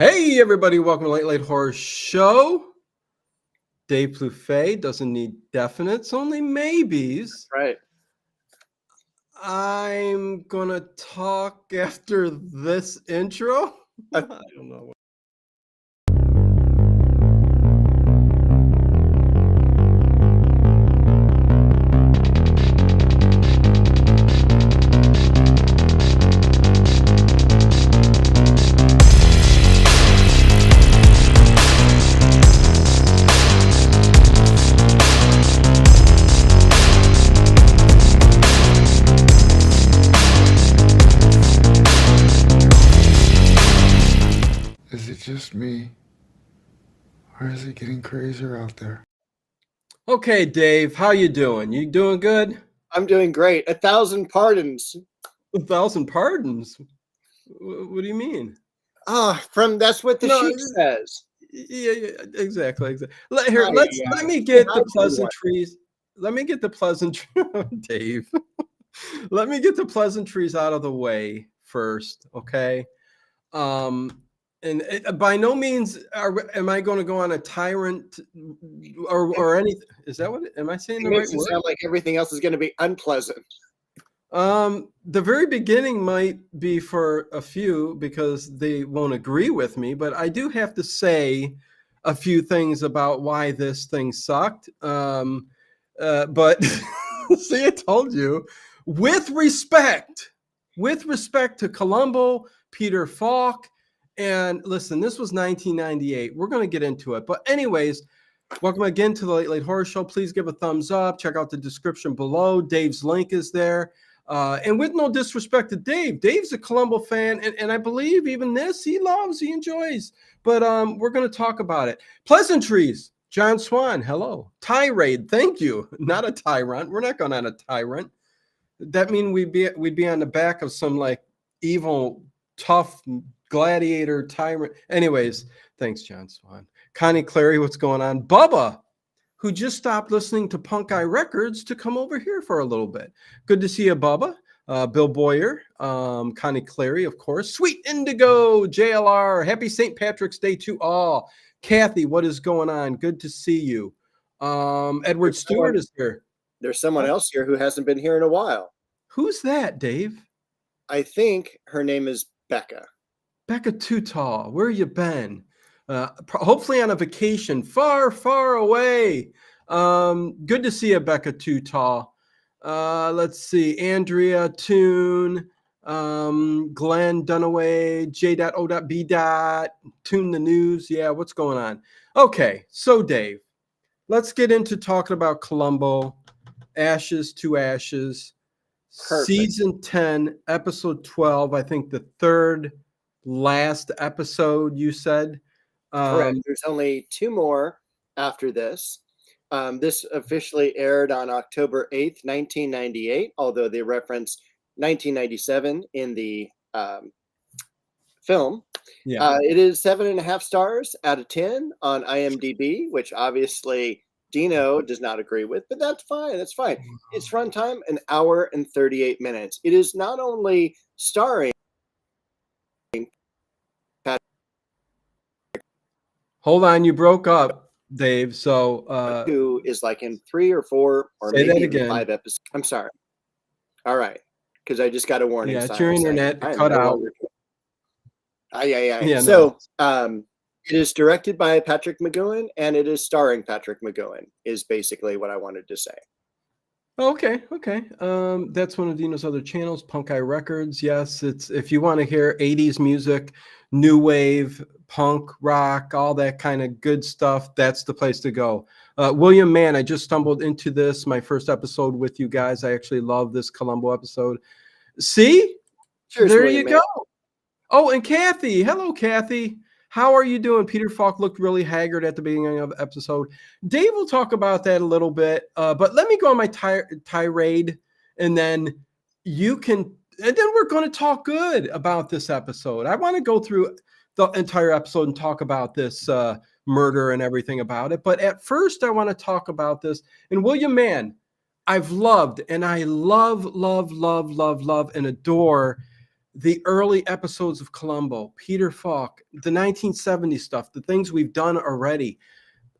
Hey, everybody, welcome to Late Late Horror Show. Dave Plouffe doesn't need definites, only maybes. Right. I'm going to talk after this intro. I don't know. Is it just me? Or is it getting crazier out there? Okay, Dave, how you doing? You doing good? I'm doing great. 1,000 pardons. 1,000 pardons? What do you mean? That's what the sheet says. Yeah, exactly. Let me get the pleasantries. Let me get the pleasantries, Dave. Let me get the pleasantries out of the way first, okay? And by no means am I going to go on a tyrant or anything. Is that what? Am I saying the right word? Sound like everything else is going to be unpleasant. The very beginning might be for a few because they won't agree with me, but I do have to say a few things about why this thing sucked. But see, I told you, with respect to Columbo, Peter Falk, and listen, this was 1998. We're going to get into it. But anyways, welcome again to the Late Late Horror Show. Please give a thumbs up. Check out the description below. Dave's link is there. And with no disrespect to Dave, Dave's a Columbo fan, and I believe even this he loves, he enjoys. But we're going to talk about it. Pleasantries. John Swan, hello. Tirade, thank you. Not a tyrant. We're not going on a tyrant. That means we'd be on the back of some like evil, tough gladiator tyrant. Anyways, thanks, John Swan. Connie Clary, what's going on? Bubba, who just stopped listening to Punk Eye Records to come over here for a little bit. Good to see you, Bubba. Bill Boyer, Connie Clary, of course. Sweet Indigo, JLR. Happy St. Patrick's Day to all. Kathy, what is going on? Good to see you. Edward Stewart is here. There's someone else here who hasn't been here in a while. Who's that, Dave? I think her name is Becca. Becca Too Tall. Where you been? Hopefully on a vacation far, far away. Good to see you, Becca Too Tall. Let's see. Andrea Toon, Glenn Dunaway, J.O.B. Tune the News. Yeah, what's going on? Okay, so Dave, let's get into talking about Columbo, Ashes to Ashes. Perfect. Season 10, episode 12, I think the third last episode you said. Correct. There's only two more after this. This officially aired on October 8th, 1998, although they reference 1997 in the film. Yeah. It is 7.5 stars out of 10 on IMDb, which obviously Dino does not agree with, but that's fine. That's fine. Its runtime, 1 hour and 38 minutes. It is not only starring. Hold on, you broke up, Dave. So who is like in 3 or 4 or maybe even 5 episodes. I'm sorry. All right, because I just got a warning. Yeah, it's your internet cut out. Yeah. So it is directed by Patrick McGowan and it is starring Patrick McGowan. Is basically what I wanted to say. Okay. That's one of Dino's other channels, Punk Eye Records. Yes, it's if you want to hear 80s music, new wave, punk, rock, all that kind of good stuff, that's the place to go. William Mann, I just stumbled into this, my first episode with you guys. I actually love this Columbo episode. See? Cheers, there William you go. Mann. Oh, and Kathy. Hello, Kathy. How are you doing? Peter Falk looked really haggard at the beginning of the episode. Dave will talk about that a little bit, but let me go on my tirade, and then you can, and then we're going to talk good about this episode. I want to go through the entire episode and talk about this murder and everything about it. But at first, I want to talk about this. And William Mann, I've loved, and I love, and adore the early episodes of Columbo, Peter Falk, the 1970s stuff, the things we've done already.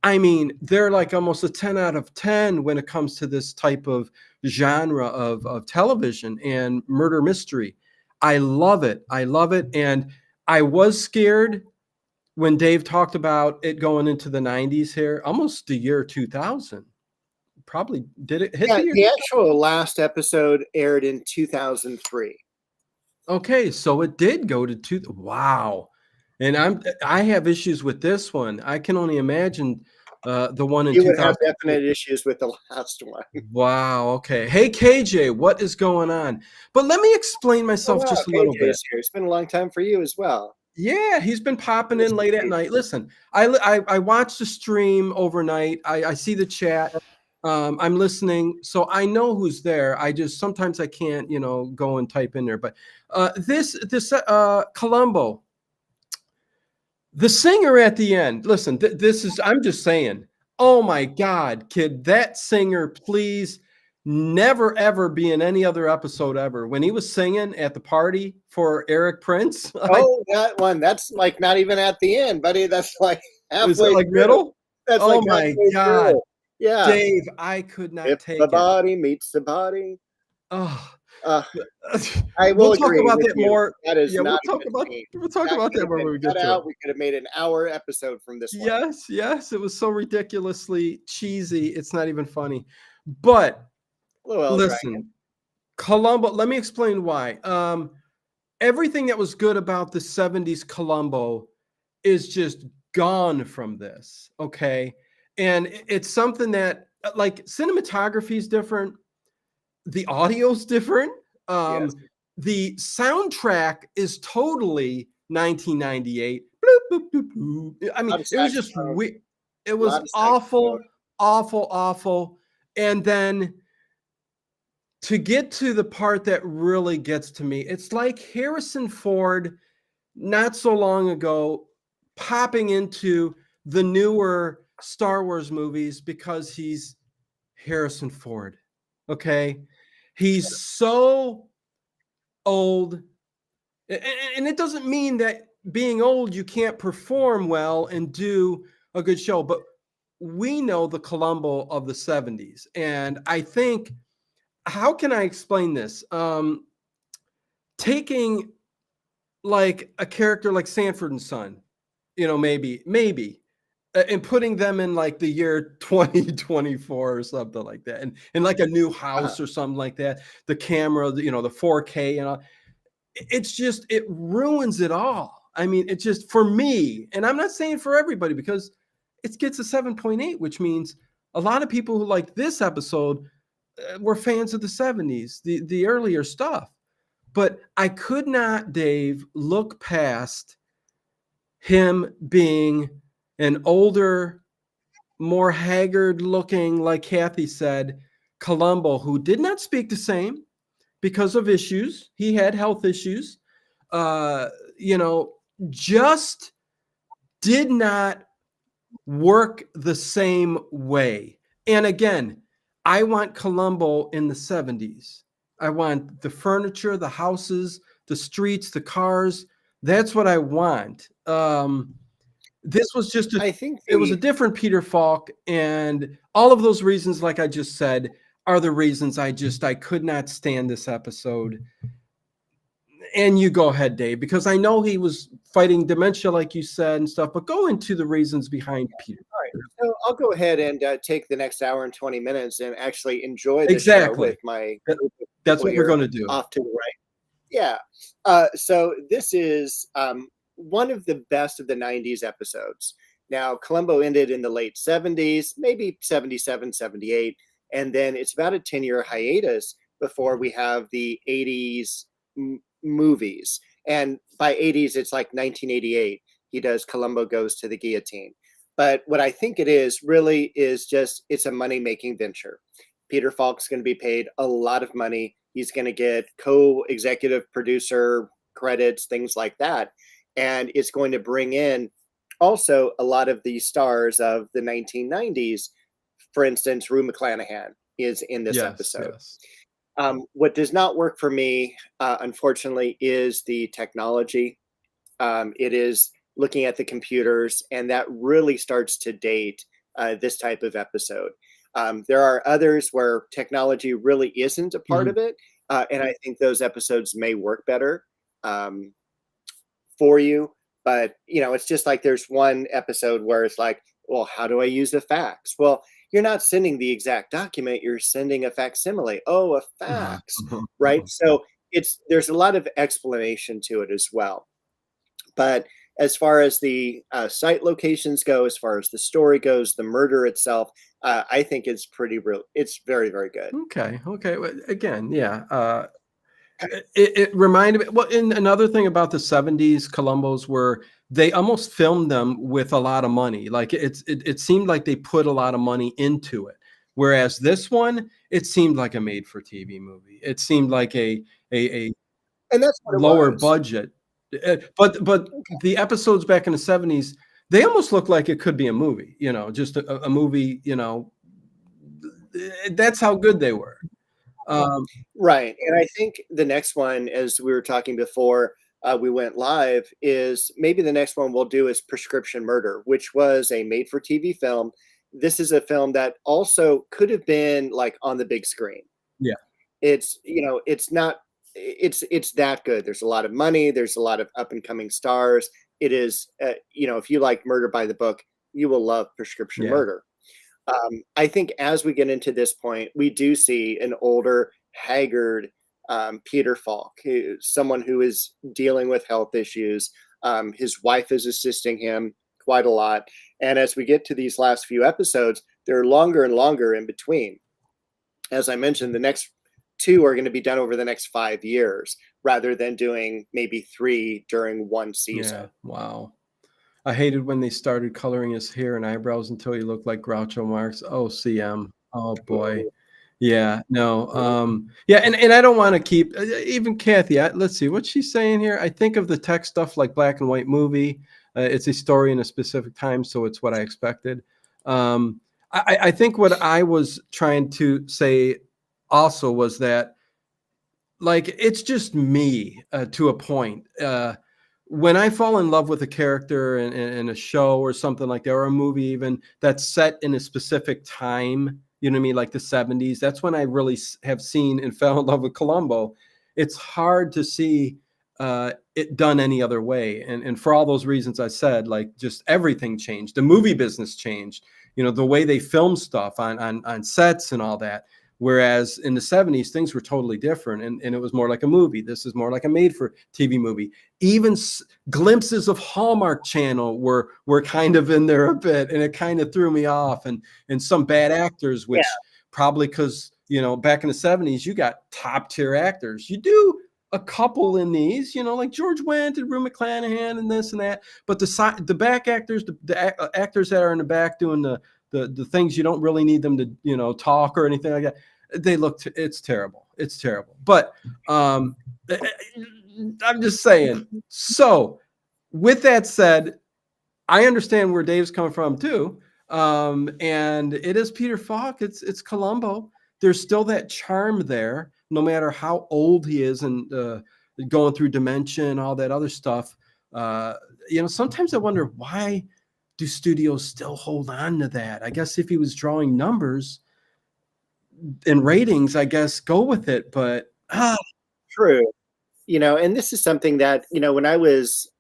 I mean, they're like almost a 10 out of 10 when it comes to this type of genre of television and murder mystery. I love it. I love it. And I was scared when Dave talked about it going into the 90s here, almost the year 2000. Probably did it hit Yeah, the year? the actual last episode aired in 2003. Okay, so it did go to two. Wow. And I have issues with this one. I can only imagine the one in You would have 2000. definite issues with the last one. Wow. Okay. Hey, KJ, what is going on? But let me explain Oh, myself wow, just a little KJ bit. is here. It's been a long time for you as well. Yeah, he's been popping Nice in to late at see you. night. Listen, I watch the stream overnight. I see the chat. I'm listening, so I know who's there. I just sometimes I can't, go and type in there. But this Columbo, the singer at the end. Listen, this is. I'm just saying. Oh my God, kid, that singer, please never ever be in any other episode ever. When he was singing at the party for Eric Prince, Oh, that one. That's like not even at the end, buddy. That's like is it halfway like through. middle? That's Oh like my halfway God, through. Yeah. Dave, I could not If the take it. body meets the body. Oh, Uh, I we'll will talk agree about with that you. more. That is Yeah, not a good scene. we'll talk That about could that have when been we cut get to it. out. We could have made an hour episode from this one. Yes, yes, it was so ridiculously cheesy. It's not even funny. But Well, Dragon. listen, Columbo, let me explain why. Everything that was good about the 70s Columbo is just gone from this, okay? And it's something that like cinematography is different, the audio's different. Yes. The soundtrack is totally 1998. Bloop, bloop, bloop, bloop. I A mean, lot of it was just saxophone. it A was lot of saxophone. awful, awful, awful. And then to get to the part that really gets to me, it's like Harrison Ford not so long ago popping into the newer Star Wars movies because he's Harrison Ford. Okay. He's so old. And it doesn't mean that being old, you can't perform well and do a good show. But we know the Columbo of the 70s. And I think, how can I explain this? Taking like a character like Sanford and Son, maybe, and putting them in like the year 2024 or something like that, and like a new Uh-huh. house or something like that. The camera, the 4K and all. It's just it ruins it all. I mean, it just for me, and I'm not saying for everybody because it gets a 7.8, which means a lot of people who like this episode were fans of the 70s, the earlier stuff. But I could not, Dave, look past him being an older, more haggard looking, like Kathy said, Columbo, who did not speak the same because of issues. He had health issues. Uh, you know, just did not work the same way. And again, I want Columbo in the 70s. I want the furniture, the houses, the streets, the cars. That's what I want. This was just I think it was a different Peter Falk, and all of those reasons, like I just said, are the reasons I could not stand this episode. And you go ahead, Dave, because I know he was fighting dementia, like you said, and stuff. But go into the reasons behind Peter. All right. So I'll go ahead and take the next hour and 20 minutes and actually enjoy the show Exactly. with my That- group of That's people what we're here going to do. off to the right. Yeah. So this is one of the best of the 90s episodes. Now, Columbo ended in the late 70s, maybe 77, 78. And then it's about a 10-year hiatus before we have the 80s movies. And by 80s, it's like 1988. He does Columbo Goes to the Guillotine. But what I think it is really is just it's a money-making venture. Peter Falk's going to be paid a lot of money. He's going to get co-executive producer credits, things like that. And it's going to bring in also a lot of the stars of the 1990s. For instance, Rue McClanahan is in this episode. Yes. What does not work for me, unfortunately, is the technology. It is looking at the computers, and that really starts to date this type of episode. There are others where technology really isn't a part Mhm. of it, and I think those episodes may work better um, for you. But it's just like there's one episode where it's like, well, how do I use a fax? Well, you're not sending the exact document; you're sending a facsimile. Oh, a fax, right? So there's a lot of explanation to it as well. But as far as the site locations go, as far as the story goes, the murder itself, I think it's pretty real. It's very, very good. Okay. Okay. Well, again, yeah. It reminded me. Well, and another thing about the '70s Columbos were they almost filmed them with a lot of money. Like it seemed like they put a lot of money into it. Whereas this one, it seemed like a made-for-TV movie. It seemed like a And that's what it lower was. budget. But the episodes back in the '70s, they almost look like it could be a movie. Just a movie. That's how good they were. Um, Right. And I think the next one, as we were talking before we went live, is maybe the next one we'll do is Prescription Murder, which was a made for TV film. This is a film that also could have been like on the big screen. yeah. It's not it's that good. There's a lot of money, there's a lot of up and coming stars. It is if you like Murder by the Book, you will love Prescription Yeah. Murder. I think as we get into this point, we do see an older, haggard Peter Falk, someone who is dealing with health issues. His wife is assisting him quite a lot. And as we get to these last few episodes, they're longer and longer in between. As I mentioned, the next two are going to be done over the next 5 years rather than doing maybe three during one season. Yeah. Wow. I hated when they started coloring his hair and eyebrows until he looked like Groucho Marx. Oh, CM. Oh boy. Yeah, no. Yeah, and I don't want to keep even Kathy. Let's see what she's saying here. I think of the tech stuff like black and white movie. It's a story in a specific time, so it's what I expected. I think what I was trying to say also was that like it's just me to a point. When I fall in love with a character in a show or something like that, or a movie even that's set in a specific time, you know what I mean, like the '70s, that's when I really have seen and fell in love with Columbo. It's hard to see it done any other way. And for all those reasons I said, like just everything changed. The movie business changed, the way they film stuff on sets and all that. Whereas in the '70s, things were totally different, and it was more like a movie. This is more like a made-for-TV movie. Even glimpses of Hallmark Channel were kind of in there a bit, and it kind of threw me off. And some bad actors, Yeah. which probably because back in the '70s, you got top-tier actors. You do a couple in these, like George Wendt and Rue McClanahan and this and that. But the back actors, the actors that are in the back doing the things you don't really need them to talk or anything like that, it's terrible. It's terrible. But I'm just saying. So with that said, I understand where Dave's coming from too. And it is Peter Falk. It's Columbo. There's still that charm there, no matter how old he is and going through dementia, all that other stuff. Sometimes I wonder, why do studios still hold on to that? I guess if he was drawing numbers and ratings, I guess go with it. But True. And this is something that, when I was,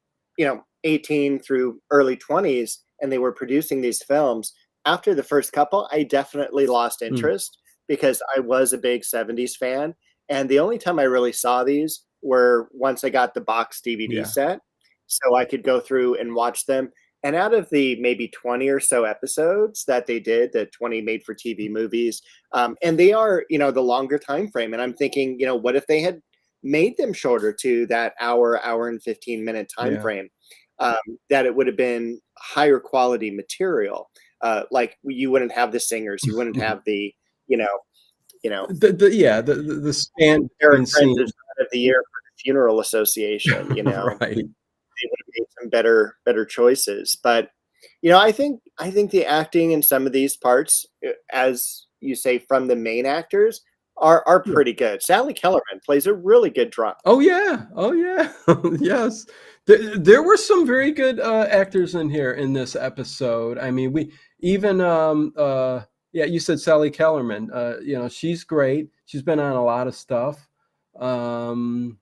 18 through early 20s and they were producing these films, after the first couple, I definitely lost interest because I was a big '70s fan. And the only time I really saw these were once I got the box DVD yeah, set so I could go through and watch them. And out of the maybe 20 or so episodes that they did, the 20 made for TV movies, and they are, the longer time frame. And I'm thinking, what if they had made them shorter to that hour and 15-minute time yeah. frame, that it would have been higher quality material. Like you wouldn't have the singers, you wouldn't have the, you know, The stand Eric between Prince scene. is of the year for the Funeral Association, Right. they would have made some better choices. But I think the acting in some of these parts, as you say, from the main actors, are Yeah. pretty good. Sally Kellerman plays a really good drum. Oh yeah. Oh yeah. Yes. There were some very good actors in here in this episode. I mean, we even yeah, you said Sally Kellerman. You know, she's great. She's been on a lot of stuff. Um,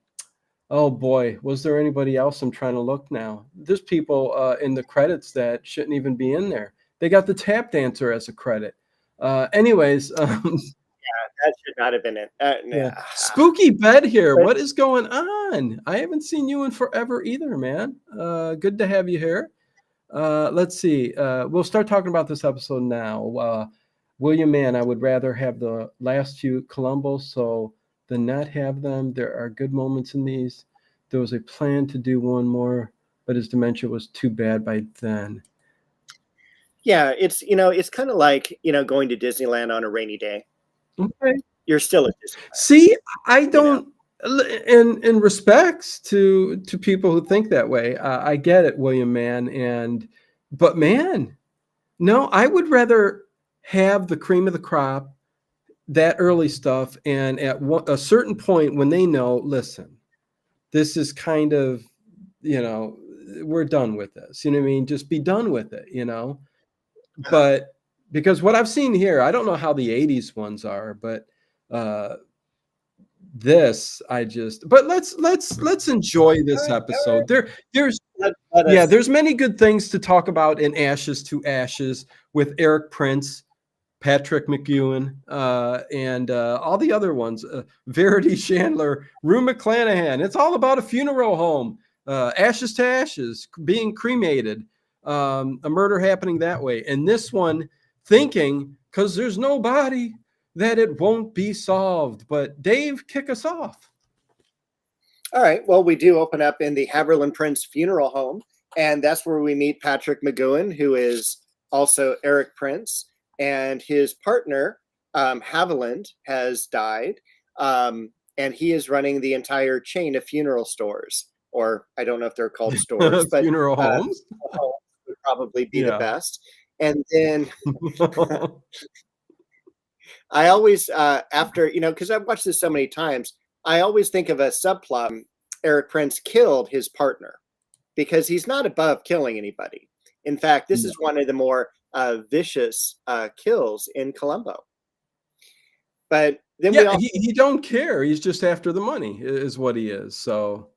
oh boy, was there anybody else? I'm trying to look now. There's people in the credits that shouldn't even be in there. They got the tap dancer as a credit. Anyways, That should not have been it. yeah. Nah. Spooky bed here. But What is going on? I haven't seen you in forever either, man. Good to have you here. Let's see. We'll start talking about this episode now. William Mann, I would rather have the last few Columbo, so than not have them. There are good moments in these. There was a plan to do one more, but his dementia was too bad by then. yeah, it's kind of like, going to Disneyland on a rainy day. Okay. You're still at Disneyland, See, I you know. don't. In respects to people who think that way, I get it, William Mann, but man, no, I would rather have the cream of the crop, that early stuff, and at a certain point when they know, listen, this is kind of, we're done with this. You know what I mean? Just be done with it. But because what I've seen here, I don't know how the '80s ones are, but this I just. But let's enjoy All this right, all episode. There's let yeah, us. there's many good things to talk about in Ashes to Ashes with Eric Prince, Patrick McEwen, and all the other ones, Verity Chandler, Rue McClanahan. It's all about a funeral home, ashes to ashes, being cremated, a murder happening that way. And this one, thinking, because there's no body, that it won't be solved. But Dave, kick us off. All right. Well, we do open up in the Haverland Prince Funeral Home, and that's where we meet Patrick McGowan, who is also Eric Prince, and his partner, Haviland, has died, and he is running the entire chain of funeral stores, or I don't know if they're called stores, but Funeral homes. homes would probably be the Yeah. best. And then I always, after, because I've watched this so many times, I always think of a subplot. Eric Prince killed his partner because he's not above killing anybody. In fact, this is one of the more vicious kills in Columbo. But then we Yeah, all. he don't care. He's just after the money, is what he is. So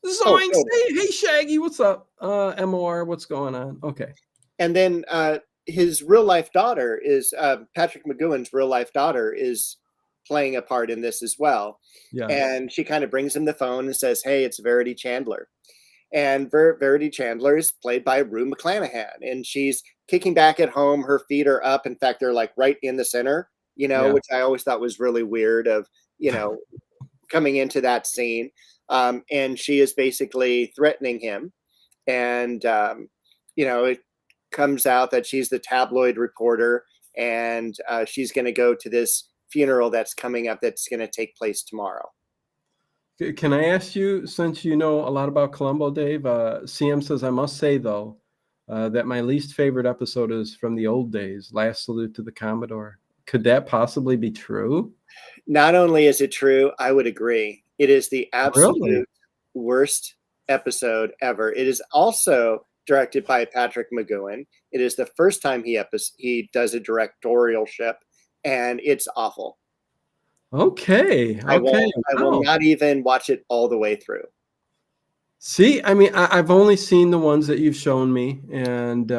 Oh, Zoinks! Hey, Shaggy, what's up? MOR, what's going on? Okay. And then his real life daughter is Patrick McGowan's real life daughter is playing a part in this as well. Yeah. And she kind of brings him the phone and says, "Hey, it's Verity Chandler." And Verity Chandler is played by Rue McClanahan, and she's kicking back at home. Her feet are up. In fact, they're like right in the center, Yeah. which I always thought was really weird of, coming into that scene. And she is basically threatening him. And, it comes out that she's the tabloid reporter, and she's going to go to this funeral that's coming up that's going to take place tomorrow. Can I ask you, since you know a lot about Columbo, Dave? CM says, I must say, though, that my least favorite episode is from the old days, Last Salute to the Commodore. Could that possibly be true? Not only is it true, I would agree. It is the absolute Really? worst episode ever. It is also directed by Patrick McGowan. It is the first time he does a directorialship, and it's awful. Okay. I will Wow. not even watch it all the way through. See, I mean, I've only seen the ones that you've shown me, and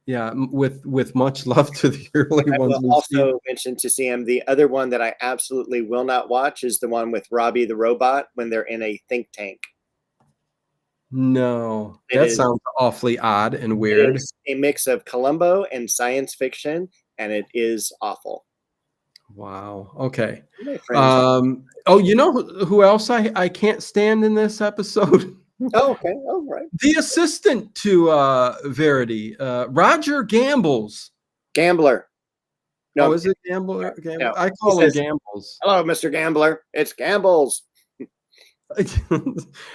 yeah, with much love to the early I ones will we've seen. also mention to Sam, the other one that I absolutely will not watch is the one with Robbie the robot when they're in a think tank. No, It that is- sounds awfully odd and It weird. is a mix of Columbo and science fiction, and it is awful. Wow. Okay. My friends. Oh, you know who else I can't stand in this episode? Oh, okay. Oh, right. The assistant to Verity, Roger Gambles. Gambler. No, Oh, is it Gambler? No. I call He him says, Gambles. "Hello, Mr. Gambler. It's Gambles."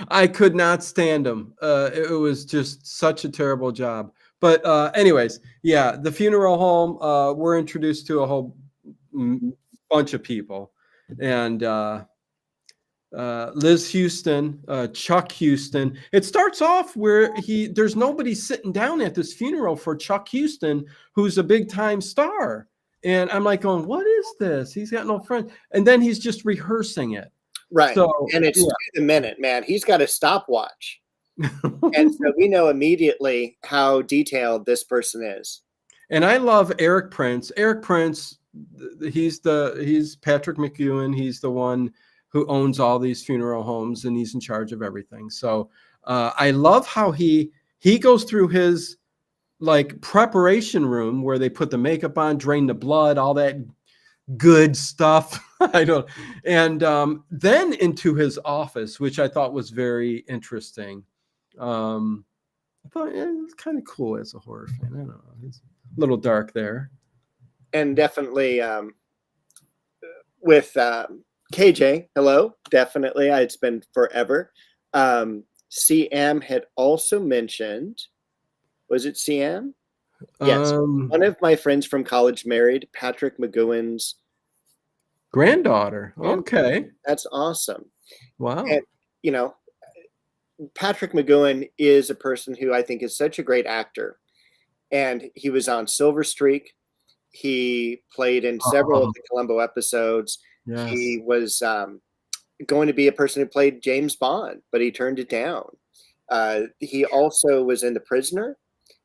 I could not stand him. It was just such a terrible job. But anyways, yeah, the funeral home, we're introduced to a whole bunch of people. and Liz Houston, Chuck Houston. It starts off where there's nobody sitting down at this funeral for Chuck Houston, who's a big time star. And I'm like going, what is this? He's got no friends. And then he's just rehearsing it. Right. So, and it's to the minute, man. He's got a stopwatch. And so we know immediately how detailed this person is. And I love Eric Prince. Eric Prince, he's Patrick McEwen. He's the one who owns all these funeral homes, and he's in charge of everything. So I love how he goes through his like preparation room where they put the makeup on, drain the blood, all that good stuff. And then into his office, which I thought was very interesting. I thought it was kind of cool as a horror fan. I don't know. It's a little dark there. And definitely with KJ, hello, definitely. It's been forever. CM had also mentioned, was it CM? Yes. One of my friends from college married Patrick McGowan's granddaughter. Okay. That's awesome. Wow. And, you know, Patrick McGowan is a person who I think is such a great actor. And he was on Silver Streak. He played in several of the Columbo episodes. Yes. He was going to be a person who played James Bond, but he turned it down. He also was in The Prisoner,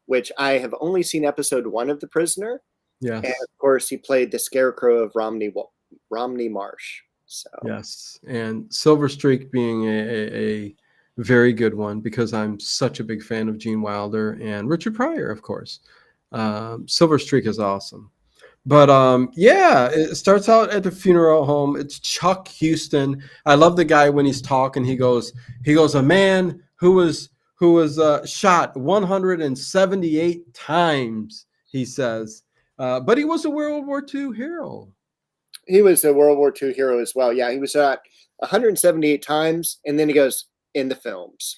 which I have only seen episode 1 of The Prisoner. Yes. And of course, he played the Scarecrow of Romney Marsh. So yes, and Silver Streak being a very good one because I'm such a big fan of Gene Wilder and Richard Pryor, of course. Silver Streak is awesome. But yeah, it starts out at the funeral home. It's Chuck Houston. I love the guy when he's talking. He goes, a man who was shot 178 times, he says. But he was a World War II hero. He was a World War II hero as well. Yeah, he was shot 178 times, and then he goes, in the films.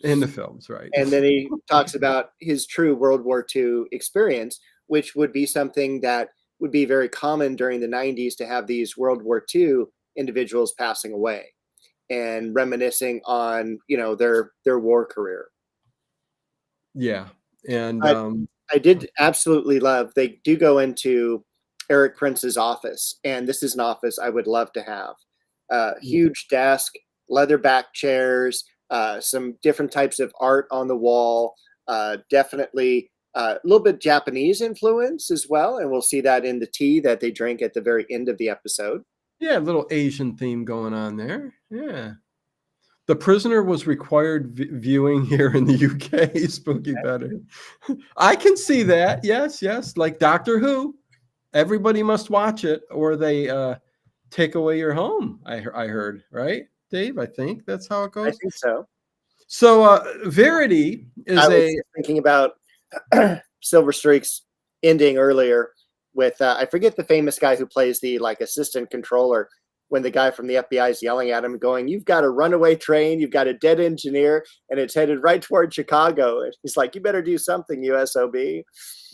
In the films, right. And then he talks about his true World War II experience, which would be something that would be very common during the 90s to have these World War II individuals passing away and reminiscing on, you know, their war career. Yeah. And I did absolutely love, they do go into Eric Prince's office, and this is an office I would love to have. Huge desk, leather back chairs, some different types of art on the wall, definitely a little bit Japanese influence as well. And we'll see that in the tea that they drink at the very end of the episode. Yeah, a little Asian theme going on there. Yeah. The Prisoner was required viewing here in the UK. Spooky better. I can see that. Yes, yes. Like Doctor Who. Everybody must watch it or they take away your home. I heard, right, Dave? I think that's how it goes. I think so. So Verity is I was thinking about Silver Streak's ending earlier with I forget the famous guy who plays the like assistant controller when the guy from the FBI is yelling at him going, you've got a runaway train, you've got a dead engineer, and it's headed right toward Chicago. And he's like, you better do something, USOB.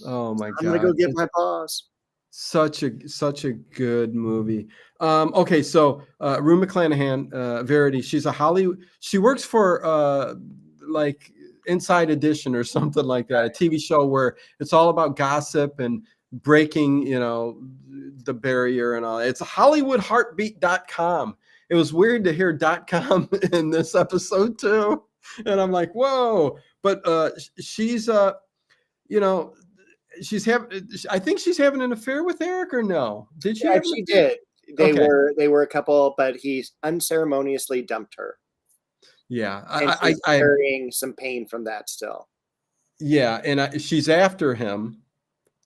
Oh my God. I'm gonna go get my boss. Such a good movie. Okay, so Rue McClanahan, Verity, she's a Hollywood. She works for like Inside Edition or something like that, a TV show where it's all about gossip and breaking, you know, the barrier and all. It's HollywoodHeartbeat.com. It was weird to hear .com in this episode too, and I'm like, whoa. But she's you know. I think she's having an affair with Eric, or no? Did she? Yeah, she did. They were a couple, but he unceremoniously dumped her. Yeah, and she's carrying some pain from that still. Yeah, and she's after him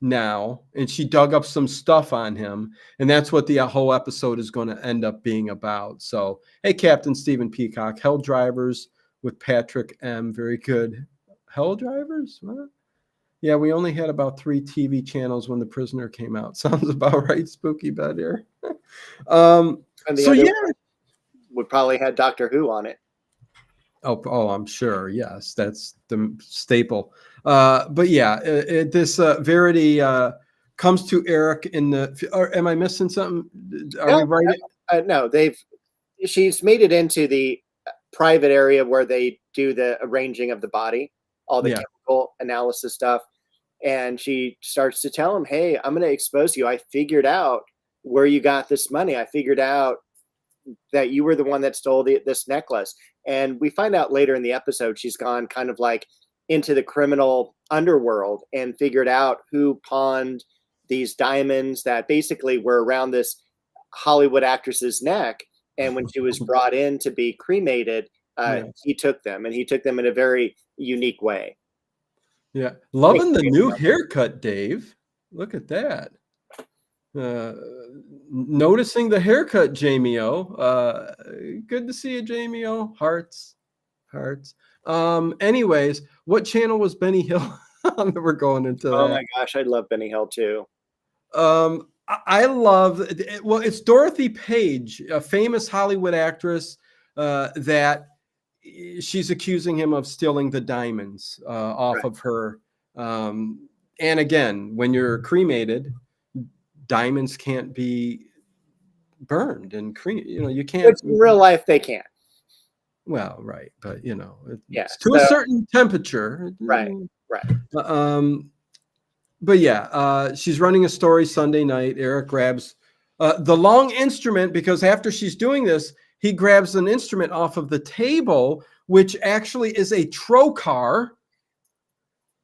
now, and she dug up some stuff on him, and that's what the whole episode is going to end up being about. So, hey, Captain Stephen Peacock, Hell Drivers with Patrick M. Very good. Hell Drivers? What? Yeah, we only had about 3 TV channels when The Prisoner came out. Sounds about right, Spooky Bed here. And the other would probably had Doctor Who on it. Oh, I'm sure. Yes, that's the staple. But yeah, this Verity comes to Eric in the. Or am I missing something? Are we right? No, she's made it into the private area where they do the arranging of the body, all the Yeah. chemical analysis stuff. And she starts to tell him, hey, I'm going to expose you. I figured out where you got this money. I figured out that you were the one that stole this necklace. And we find out later in the episode, she's gone kind of like into the criminal underworld and figured out who pawned these diamonds that basically were around this Hollywood actress's neck. And when she was brought in to be cremated, he took them, and he took them in a very unique way. Yeah. Loving the new haircut, Dave. Look at that. Noticing the haircut, Jamie O. Good to see you, Jamie O. Hearts. Anyways, what channel was Benny Hill on? We're going into that. Oh my gosh, I love Benny Hill too. I love, well, it's Dorothy Page, a famous Hollywood actress that she's accusing him of stealing the diamonds off of her. And again, when you're cremated, diamonds can't be burned and you can't. Which in real life they can't. Well, right, but it's to a certain temperature. Right. But yeah, she's running a story Sunday night. Eric grabs the long instrument, because after she's doing this, he grabs an instrument off of the table, which actually is a trocar.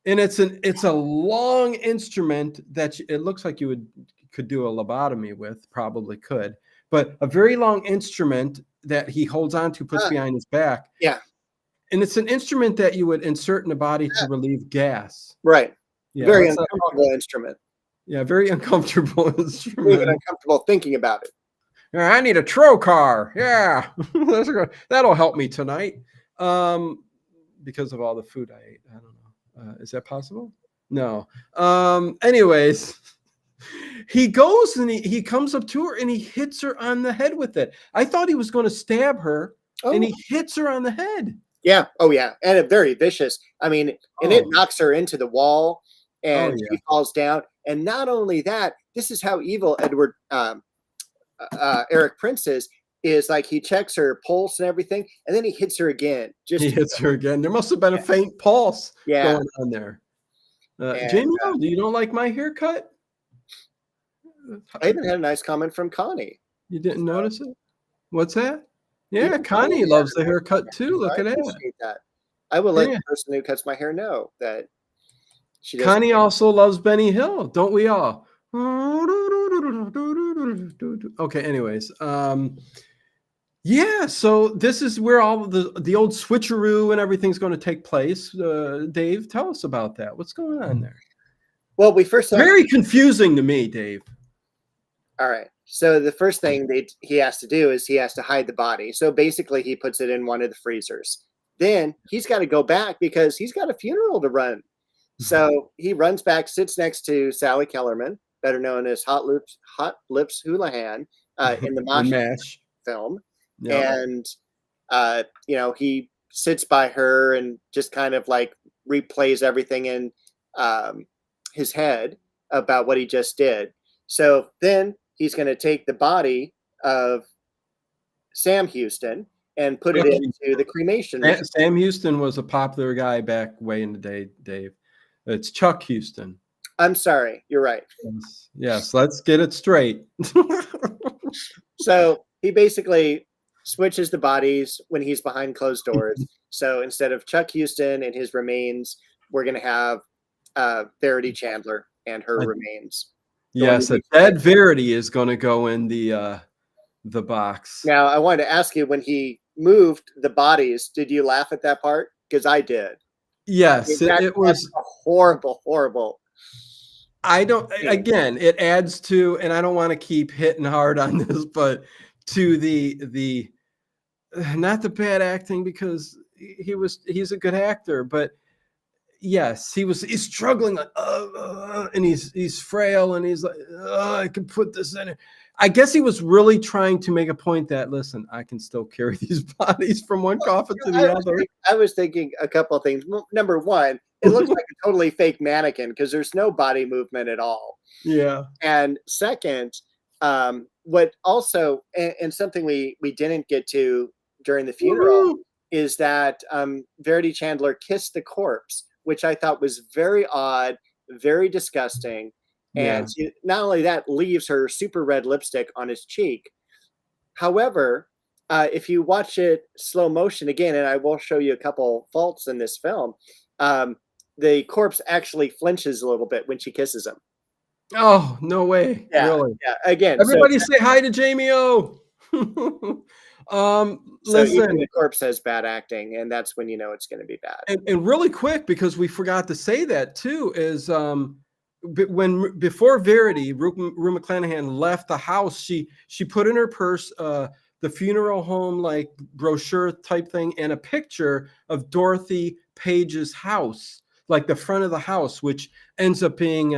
And it's a long instrument that it looks like you could do a lobotomy with, probably could, but a very long instrument that he holds on to, puts behind his back. Yeah. And it's an instrument that you would insert in the body to relieve gas. Right. Yeah, very uncomfortable instrument. Yeah, very uncomfortable instrument. Even uncomfortable thinking about it. Yeah, I need a trocar. Yeah, that'll help me tonight. Because of all the food I ate. I don't know. Is that possible? No. Anyways, he goes and he comes up to her and he hits her on the head with it. I thought he was going to stab her, and he hits her on the head. Yeah. Oh, yeah. And a very vicious. I mean, and it knocks her into the wall, and she falls down. And not only that, this is how evil Eric Prince is like, he checks her pulse and everything, and then he hits her again. He hits her again. There must have been a faint pulse going on there. Jamie, you don't like my haircut? I even had a nice comment from Connie. You didn't notice it? What's that? Yeah, Connie loves the haircut too. Look at that. I will let the person who cuts my hair know that she does. Connie also loves Benny Hill, don't we all? Okay, anyways. Yeah, so this is where all the old switcheroo and everything's going to take place. Dave, tell us about that. What's going on there? Well, very confusing to me, Dave. All right. So the first thing he has to do is he has to hide the body. So basically he puts it in one of the freezers. Then he's got to go back because he's got a funeral to run. So he runs back, sits next to Sally Kellerman, better known as Hot Lips Houlihan in the MASH film. Yep. And, he sits by her and just kind of like replays everything in his head about what he just did. So then he's going to take the body of Sam Houston and put it into the cremation. Sam Houston was a popular guy back way in the day, Dave. It's Chuck Houston. I'm sorry. You're right. Yes, let's get it straight. So he basically switches the bodies when he's behind closed doors. So instead of Chuck Houston and his remains, we're going to have Verity Chandler and her remains. Yes, a dead Verity is going to go in the box. Now, I wanted to ask you, when he moved the bodies, did you laugh at that part? Because I did. Yes, it was horrible. I don't. Again, it adds to, and I don't want to keep hitting hard on this, but to the not the bad acting, because he's a good actor, but yes, he's struggling like, and he's frail, and he's like, I can put this in it. I guess he was really trying to make a point that, listen, I can still carry these bodies from one coffin to the other. I was thinking a couple of things. Number one, it looks like a totally fake mannequin because there's no body movement at all. Yeah. And second, what also, and something we didn't get to during the funeral, Woohoo! is that Verity Chandler kissed the corpse, which I thought was very odd, very disgusting. Yeah. And not only that, leaves her super red lipstick on his cheek. However, if you watch it slow motion again, and I will show you a couple faults in this film, the corpse actually flinches a little bit when she kisses him. Oh, no way. Yeah, Really. yeah. Again, Everybody say hi to Jamie O. so even Listen, the corpse has bad acting, and that's when you know it's going to be bad. and really quick, because we forgot to say that too, is before Verity, Rue McClanahan left the house, she put in her purse the funeral home like brochure type thing and a picture of Dorothy Page's house, like the front of the house, which ends up being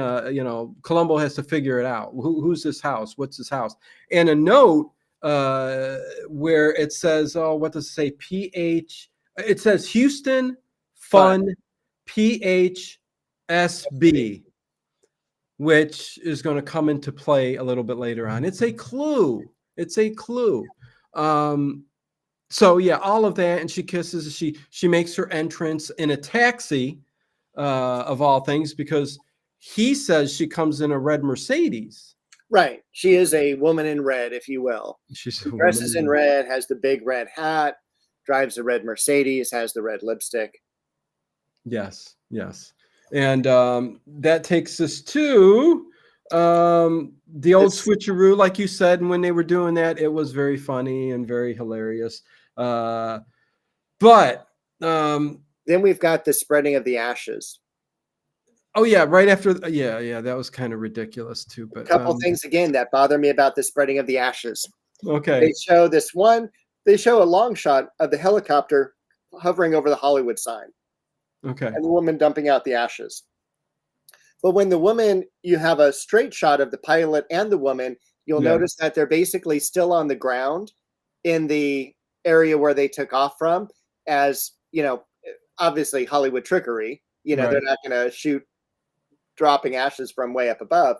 Columbo has to figure it out. Who's this house? What's this house? And a note where it says, oh, what does it say? PH. It says Houston Fun PHSB, which is going to come into play a little bit later on. It's a clue. It's a clue. So yeah, all of that, and she kisses. She makes her entrance in a taxi, of all things, because he says she comes in a red Mercedes. Right. She is a woman in red, if you will. She's Dresses in red, has the big red hat, drives a red Mercedes, has the red lipstick. Yes, yes. And that takes us to the old switcheroo, like you said. And when they were doing that, it was very funny and very hilarious. But then we've got the spreading of the ashes. Oh yeah, right after, yeah, that was kind of ridiculous too. But a couple things again that bother me about the spreading of the ashes. Okay. They show they show a long shot of the helicopter hovering over the Hollywood sign. Okay. And the woman dumping out the ashes. But when you have a straight shot of the pilot and the woman, you'll notice that they're basically still on the ground in the area where they took off from, as, obviously Hollywood trickery. They're not going to shoot dropping ashes from way up above.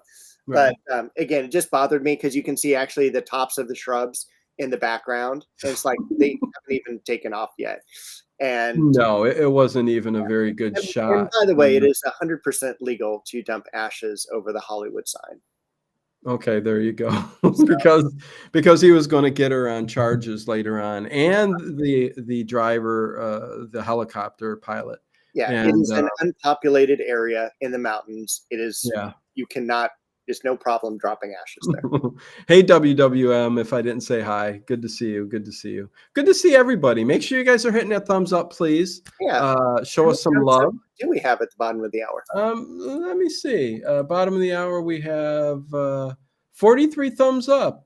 Right. But again, it just bothered me because you can see actually the tops of the shrubs in the background. And it's like they haven't even taken off yet. And no, it wasn't even a very good shot. And by the way, it is 100% legal to dump ashes over the Hollywood sign. Okay, there you go. because he was going to get her on charges later on, and the driver, the helicopter pilot. Yeah, it is an unpopulated area in the mountains. It is. Yeah. You cannot. There's no problem dropping ashes there. Hey, WWM, if I didn't say hi, good to see you. Good to see you. Good to see everybody. Make sure you guys are hitting that thumbs up, please. Yeah. Show us some love. Do we have at the bottom of the hour? Let me see. Bottom of the hour, we have 43 thumbs up.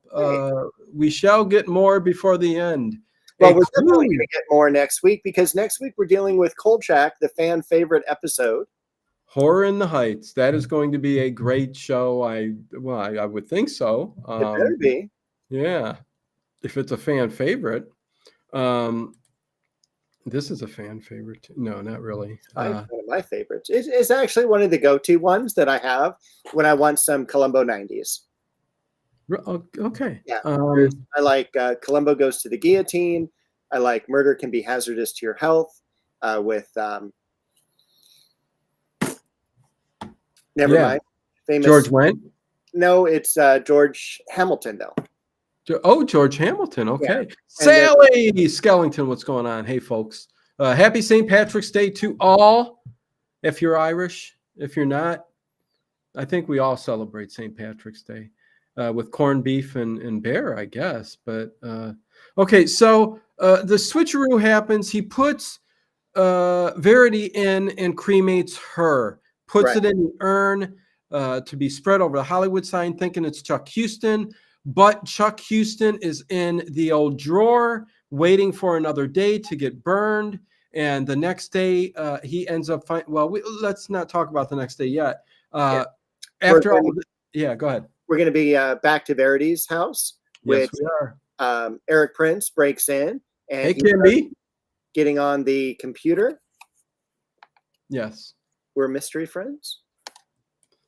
We shall get more before the end. Well, we're definitely going to get more next week, because next week we're dealing with Kolchak, the fan favorite episode. Horror in the Heights. That is going to be a great show. I would think so. It better be. Yeah, if it's a fan favorite. This is a fan favorite. No, not really. One of my favorites. It's actually one of the go-to ones that I have when I want some Columbo 90s. Okay. Yeah. I like Columbo Goes to the Guillotine. I like Murder Can Be Hazardous to Your Health with never mind. Famous George Wendt? No, it's George Hamilton, though. Oh, George Hamilton. Okay. Yeah. Sally Skellington, what's going on? Hey, folks. Happy St. Patrick's Day to all. If you're Irish, if you're not, I think we all celebrate St. Patrick's Day with corned beef and bear, I guess. But okay, so the switcheroo happens. He puts Verity in and cremates her. Puts it in the urn to be spread over the Hollywood sign, thinking it's Chuck Houston. But Chuck Houston is in the old drawer, waiting for another day to get burned. And the next day, he ends up let's not talk about the next day yet. After all, go ahead. We're going to be back to Verity's house. Yes, we are. Eric Prince breaks in. And hey, Kimby. Getting on the computer. Yes. We're mystery friends.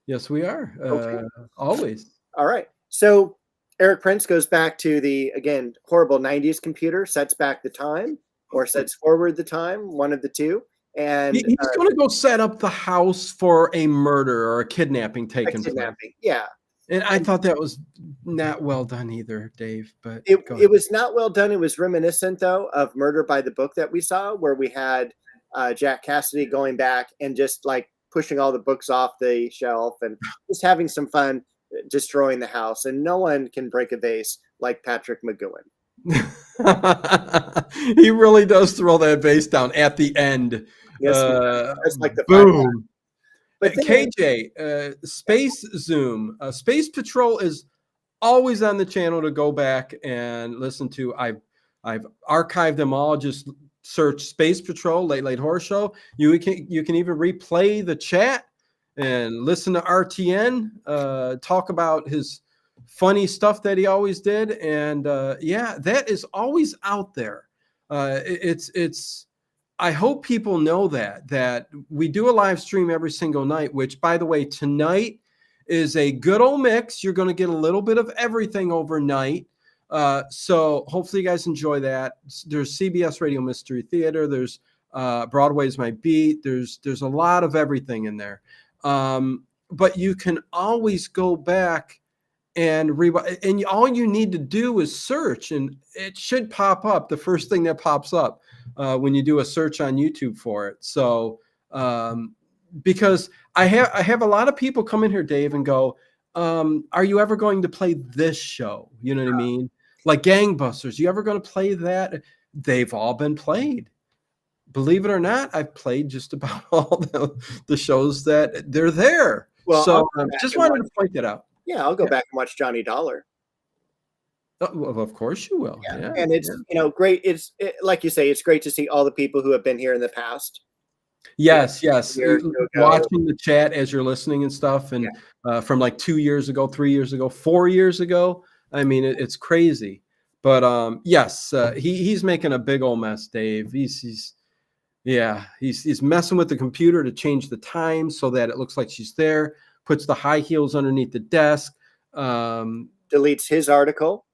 Yes, we are. Okay. Always. All right. So Eric Prince goes back to the, again, horrible 90s computer, sets back the time or sets forward the time, one of the two. And He's going to go set up the house for a murder or a kidnapping a taking place. kidnapping. Yeah. And I thought that was not well done either, Dave. But It was not well done. It was reminiscent, though, of Murder by the Book that we saw, where we had Jack Cassidy going back and just like pushing all the books off the shelf and just having some fun destroying the house. And no one can break a vase like Patrick McGowan. He really does throw that vase down at the end. Yes, that's like the boom. But then, KJ, Space Zoom, Space Patrol is always on the channel to go back and listen to. I've archived them all. Just search Space Patrol Late Horror Show. You can even replay the chat and listen to RTN talk about his funny stuff that he always did. And yeah, that is always out there. It's I hope people know that we do a live stream every single night, which, by the way, tonight is a good old mix. You're going to get a little bit of everything overnight. So hopefully you guys enjoy that. There's CBS Radio Mystery Theater. There's Broadway's My Beat. There's a lot of everything in there. But you can always go back and and all you need to do is search, and it should pop up. The first thing that pops up when you do a search on YouTube for it. So because I have a lot of people come in here, Dave, and go, are you ever going to play this show? You know what I mean? Like Gangbusters. You ever going to play that? They've all been played. Believe it or not, I've played just about all the shows that they're there. Well, so just wanted to point that out. Yeah, I'll go back and watch Johnny Dollar. Well, of course you will. Yeah. And it's great. It's like you say, it's great to see all the people who have been here in the past. Yes. Watching the chat as you're listening and stuff, and from like 2 years ago, 3 years ago, 4 years ago. I mean, it's crazy. But yes, he's making a big old mess, Dave. He's messing with the computer to change the time so that it looks like she's there. Puts the high heels underneath the desk. Deletes his article.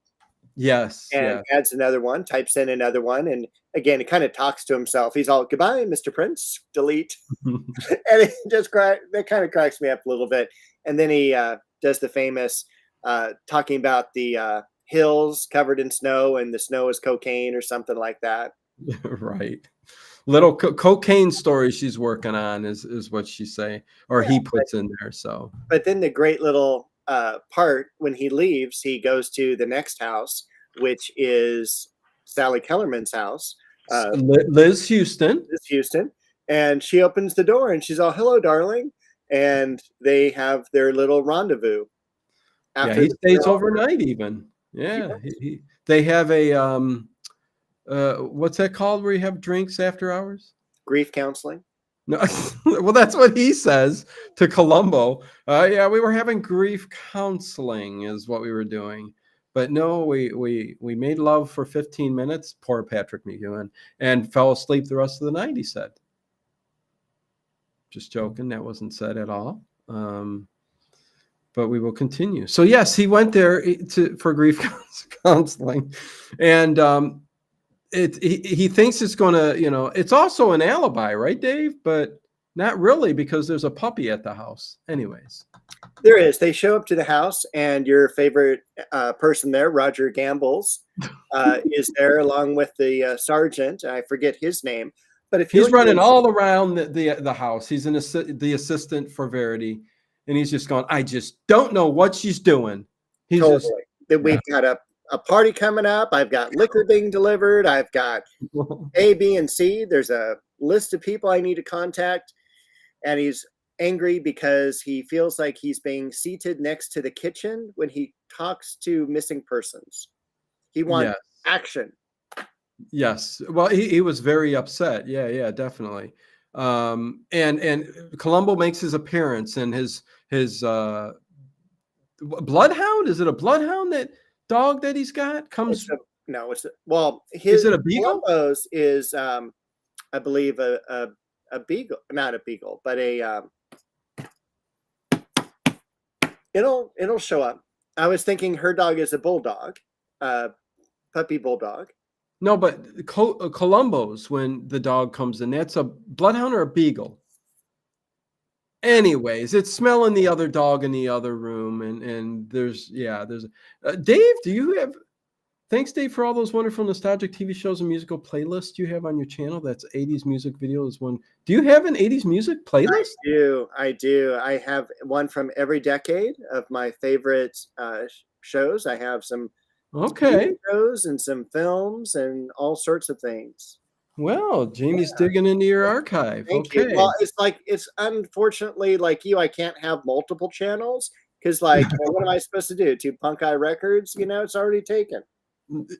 Yes. And adds another one, types in another one. And again, it kind of talks to himself. He's all, goodbye, Mr. Prince, delete. And it just that kind of cracks me up a little bit. And then he does the famous talking about the hills covered in snow, and the snow is cocaine or something like that. Right. Little cocaine story she's working on is what she say, or he puts in there. So, but then the great little part when he leaves, he goes to the next house, which is Sally Kellerman's house. Liz Houston, and she opens the door and she's all, hello, darling. And they have their little rendezvous. After he stays overnight even. Yeah. They have a, what's that called where you have drinks after hours? Grief counseling. No, well, that's what he says to Columbo. Yeah, we were having grief counseling is what we were doing. But no, we made love for 15 minutes, poor Patrick McGowan, and fell asleep the rest of the night, he said. Just joking, that wasn't said at all. But we will continue. So yes, he went there for grief counseling, and he thinks it's going to, it's also an alibi, right, Dave? But not really, because there's a puppy at the house. Anyways. There is. They show up to the house, and your favorite person there, Roger Gambles, is there along with the sergeant. I forget his name. But if he's running all around the house. He's the assistant for Verity. And he's just going, I just don't know what she's doing. He's totally. We've got a party coming up. I've got liquor being delivered. I've got A, B, and C. There's a list of people I need to contact. And he's angry because he feels like he's being seated next to the kitchen when he talks to missing persons. He wants action. Yes. Well, he was very upset. Yeah, definitely. And Columbo makes his appearance, and his bloodhound, is it a bloodhound, that dog that he's got comes? Is it a beagle? Columbo's is I believe a beagle, not a beagle, but a it'll show up. I was thinking her dog is a bulldog, puppy bulldog. No, but Columbo's when the dog comes in, that's a bloodhound or a beagle. Anyways, it's smelling the other dog in the other room, and there's Dave. Do you have? Thanks, Dave, for all those wonderful nostalgic TV shows and musical playlists you have on your channel. That's 80s music videos. One. Do you have an 80s music playlist? I do. I have one from every decade of my favorite shows. I have some Okay. TV shows and some films and all sorts of things. Well, Jamie's digging into your archive. Thank Okay. you. Well, it's unfortunately like you, I can't have multiple channels because like what am I supposed to do? To Punk Eye Records, it's already taken.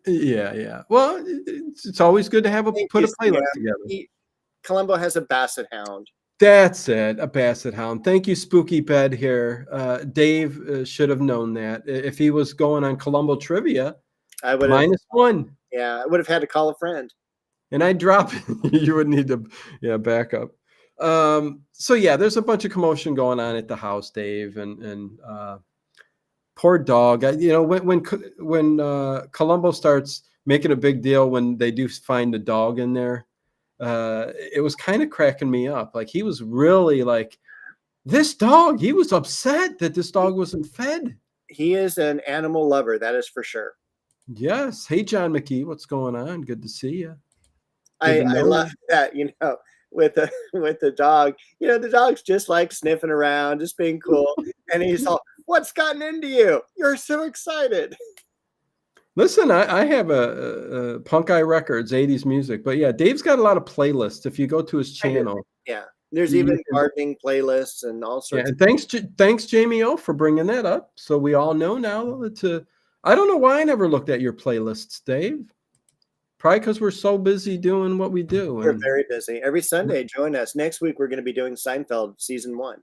Yeah. Well, it's always good to have put a playlist together. Columbo has a basset hound. That's it, a basset hound. Thank you, Spooky Bed here. Dave should have known that. If he was going on Columbo trivia, I would have -1. Yeah, I would have had to call a friend. And I'd drop you would need to back up. So yeah, there's a bunch of commotion going on at the house, Dave, and poor dog. When Columbo starts making a big deal when they do find the dog in there, it was kind of cracking me up. Like he was really like this dog. He was upset that this dog wasn't fed. He is an animal lover, that is for sure. Yes. Hey, John McKee, what's going on? Good to see you. I love that, with the dog. The dog's just like sniffing around, just being cool. And he's all, what's gotten into you? You're so excited. Listen, I have a Punk Eye Records 80s music, but yeah, Dave's got a lot of playlists. If you go to his channel, yeah, there's even gardening playlists and all sorts. Yeah, and thanks, Jamie O, for bringing that up. So we all know now that I don't know why I never looked at your playlists, Dave. Probably because we're so busy doing what we do. We're very busy. Every Sunday, join us. Next week, we're going to be doing Seinfeld season 1.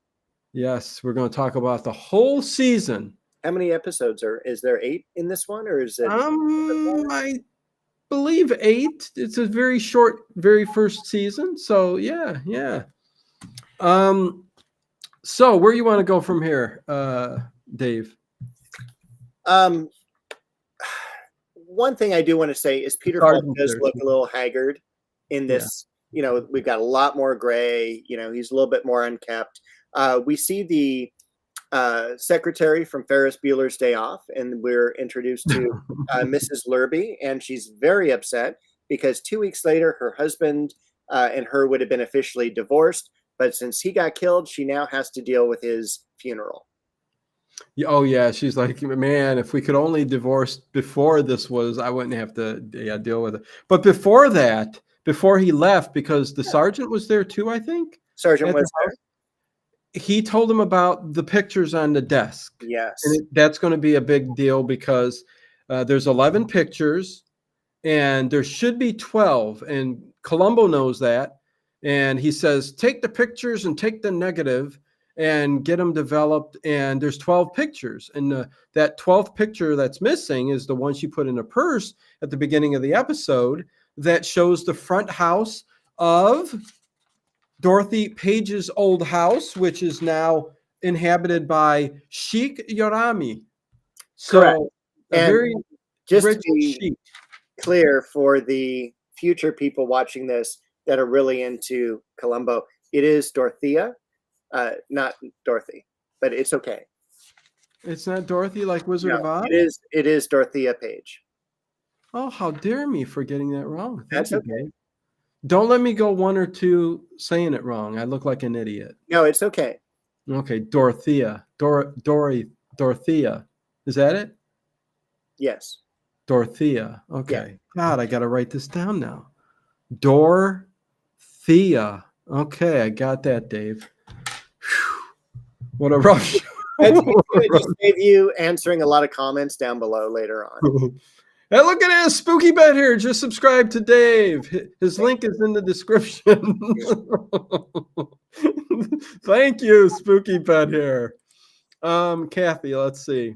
Yes, we're going to talk about the whole season. How many episodes is there 8 in this one, or is it? I believe 8. It's a very short, very first season. So yeah. So where you want to go from here, Dave? One thing I do want to say is Peter Falk does look a little haggard in this. Yeah. We've got a lot more gray. He's a little bit more unkept. We see the secretary from Ferris Bueller's Day Off, and we're introduced to Mrs. Lurby, and she's very upset because 2 weeks later, her husband and her would have been officially divorced, but since he got killed, she now has to deal with his funeral. Oh yeah, she's like, man, if we could only divorce before this I wouldn't have to deal with it. But before that, before he left, because the sergeant was there too, I think. Sergeant was there. He told him about the pictures on the desk. Yes. And that's going to be a big deal because there's 11 pictures and there should be 12. And Columbo knows that. And he says, take the pictures and take the negative and get them developed. And there's 12 pictures. And that 12th picture that's missing is the one she put in a purse at the beginning of the episode that shows the front house of Dorothy Page's old house, which is now inhabited by Sheik Yorami. So correct. And very just rich to be sheik. Clear for the future people watching this that are really into Columbo, it is Dorothea, not Dorothy, but it's okay. It's not Dorothy like Wizard of Oz? It is Dorothea Page. Oh, how dare me for getting that wrong. That's okay. Don't let me go 1 or 2 saying it wrong. I look like an idiot. No, it's okay. Okay, Dorothea. Dorothea. Is that it? Yes. Dorothea. Okay. Yeah. God, I got to write this down now. Dorothea. Okay, I got that, Dave. Whew. What a rough show. It just save you answering a lot of comments down below later on. Hey, look at this spooky bed here. Just subscribe to Dave. His link is in the description. Thank you, spooky bed here. Kathy, let's see.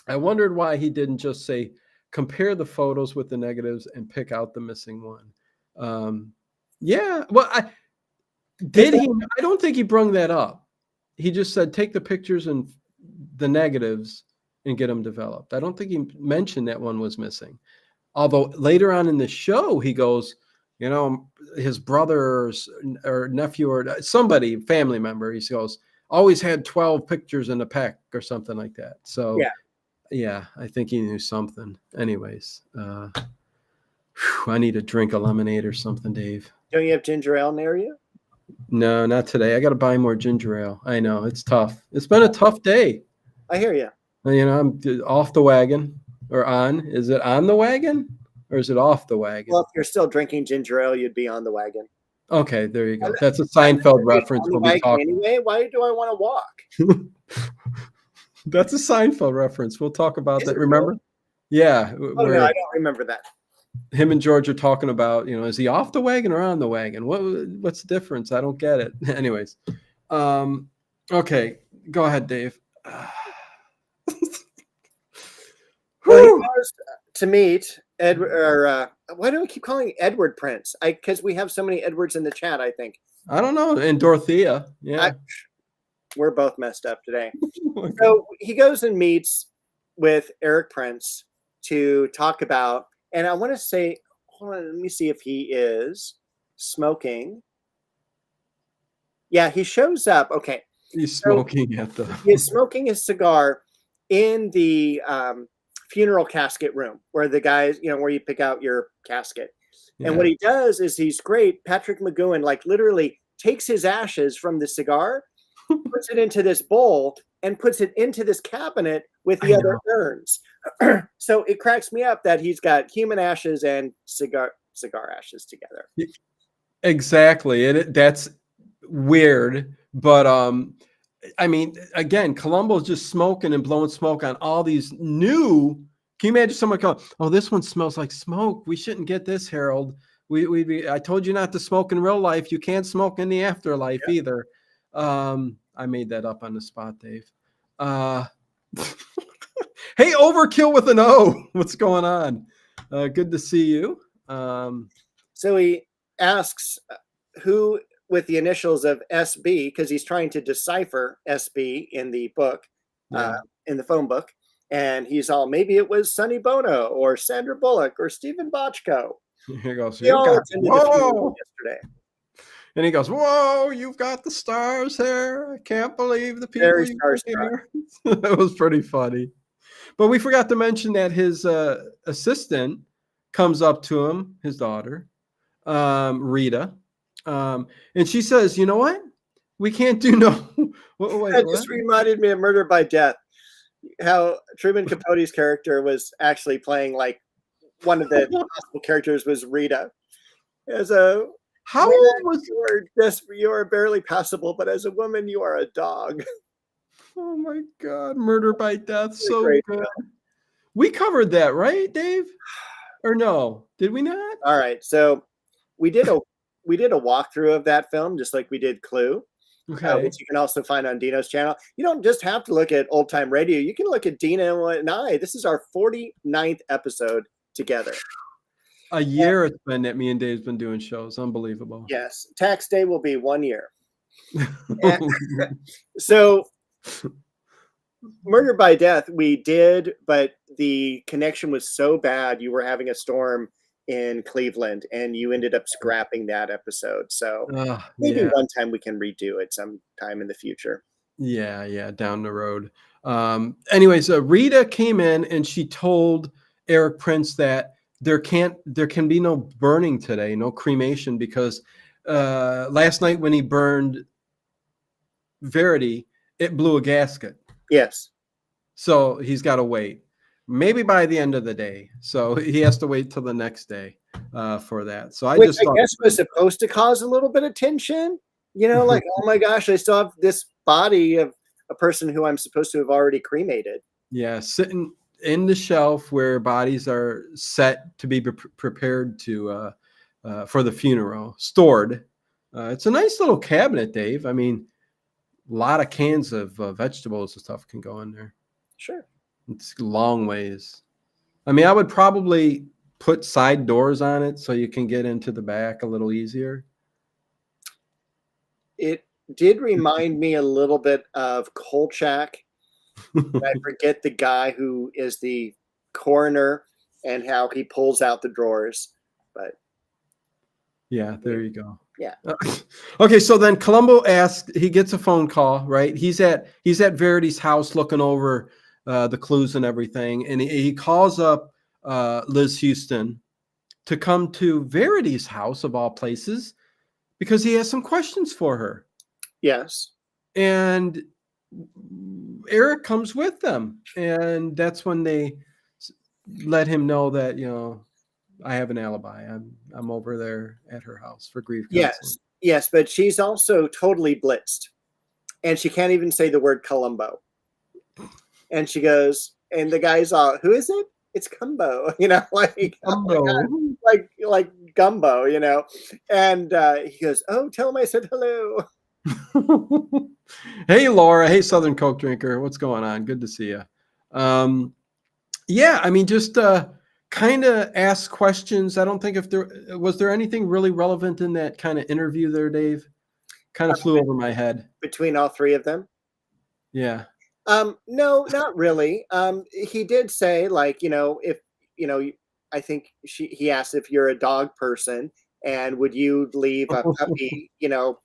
I wondered why he didn't just say compare the photos with the negatives and pick out the missing one. Yeah, well, I don't think he brung that up. He just said take the pictures and the negatives and get them developed. I don't think he mentioned that one was missing. Although later on in the show, he goes, his brother's or nephew or somebody, family member, he goes, always had 12 pictures in a pack or something like that. So, yeah, I think he knew something. Anyways, I need a drink of lemonade or something, Dave. Don't you have ginger ale near you? No, not today. I got to buy more ginger ale. I know, it's tough. It's been a tough day. I hear you. I'm off the wagon or on. Is it on the wagon or is it off the wagon? Well, if you're still drinking ginger ale, you'd be on the wagon. Okay, there you go. That's a Seinfeld reference. We'll be talking anyway. Why do I want to walk? That's a Seinfeld reference. We'll talk about that. Remember? Yeah. Oh no, I don't remember that. Him and George are talking about, is he off the wagon or on the wagon? What's the difference? I don't get it. Anyways, okay, go ahead, Dave. Well, he goes to meet Edward, or why do we keep calling Edward Prince? Because we have so many Edwards in the chat, I think. I don't know. And Dorothea. Yeah. We're both messed up today. So he goes and meets with Eric Prince to talk about, and I want to say, hold on, let me see if he is smoking. Yeah, he shows up. Okay. He's smoking at the. He's smoking his cigar in the funeral casket room where the guys, where you pick out your casket. Yeah. And what he does is he's great. Patrick McGowan, literally takes his ashes from the cigar, puts it into this bowl, and puts it into this cabinet with the other urns. So it cracks me up that he's got human ashes and cigar ashes together. Exactly. That's weird. But I mean, again, Columbo's just smoking and blowing smoke on all these new. Can you imagine someone going, "Oh, this one smells like smoke. We shouldn't get this, Harold. I told you not to smoke in real life. You can't smoke in the afterlife either." I made that up on the spot, Dave. Hey, Overkill with an O. What's going on? Good to see you. So he asks who with the initials of SB, because he's trying to decipher SB in the book, in the phone book. And he's all, maybe it was Sonny Bono or Sandra Bullock or Stephen Bochco. He goes, whoa! Yesterday. And he goes, whoa, you've got the stars here. I can't believe the people Very here. That was pretty funny. But we forgot to mention that his assistant comes up to him, his daughter, Rita. And she says, you know what? We can't do no. That just reminded me of Murder by Death. How Truman Capote's character was actually playing one of the possible characters was Rita. As a you are barely passable, but as a woman, you are a dog. Oh my God, Murder by Death, so good. Film. We covered that, right, Dave? Or no? Did we not? All right, so we did a walkthrough of that film, just like we did Clue. Okay. Which you can also find on Dino's channel. You don't just have to look at Old Time Radio. You can look at Dino and I. This is our 49th episode together. A year it's been that me and Dave's been doing shows. Unbelievable. Yes. Tax day will be 1 year. So Murder by Death, we did, but the connection was so bad. You were having a storm in Cleveland and you ended up scrapping that episode. So maybe one time we can redo it sometime in the future. Yeah, down the road. Anyways, Rita came in and she told Eric Prince that there can be no burning today, no cremation, because last night when he burned Verity, it blew a gasket. Yes. So he's got to wait. Maybe by the end of the day. So he has to wait till the next day for that. So I guess was supposed to cause a little bit of tension, oh my gosh, I still have this body of a person who I'm supposed to have already cremated. Yeah, sitting in the shelf where bodies are set to be prepared to for the funeral, stored. It's a nice little cabinet, Dave. I mean, a lot of cans of vegetables and stuff can go in there. Sure. It's long ways. I mean, I would probably put side doors on it so you can get into the back a little easier. It did remind me a little bit of Kolchak I forget the guy who is the coroner and how he pulls out the drawers. But Yeah, there you go. yeah. Okay, so then Columbo asks, he gets a phone call, right? He's at Verity's house looking over the clues and everything, and he calls up Liz Houston to come to Verity's house of all places because he has some questions for her. Yes. And Eric comes with them, and that's when they let him know that, you know, I have an alibi. I'm over there at her house for grief counseling. Yes, but she's also totally blitzed, and she can't even say the word Columbo. And she goes, and the guy's all, "Who is it? It's Gumbo," you know, like oh my God, like gumbo, you know. And he goes, "Oh, tell him I said hello." Hey, Laura. Hey, Southern Coke drinker. What's going on? Good to see you. Yeah, I mean, just kind of ask questions. I don't think if there was anything really relevant in that kind of interview there, Dave. Kind of flew over my head. Between all three of them? Yeah. No, not really. He did say, like, you know, if you know, I think he asked if you're a dog person and would you leave a puppy, you know,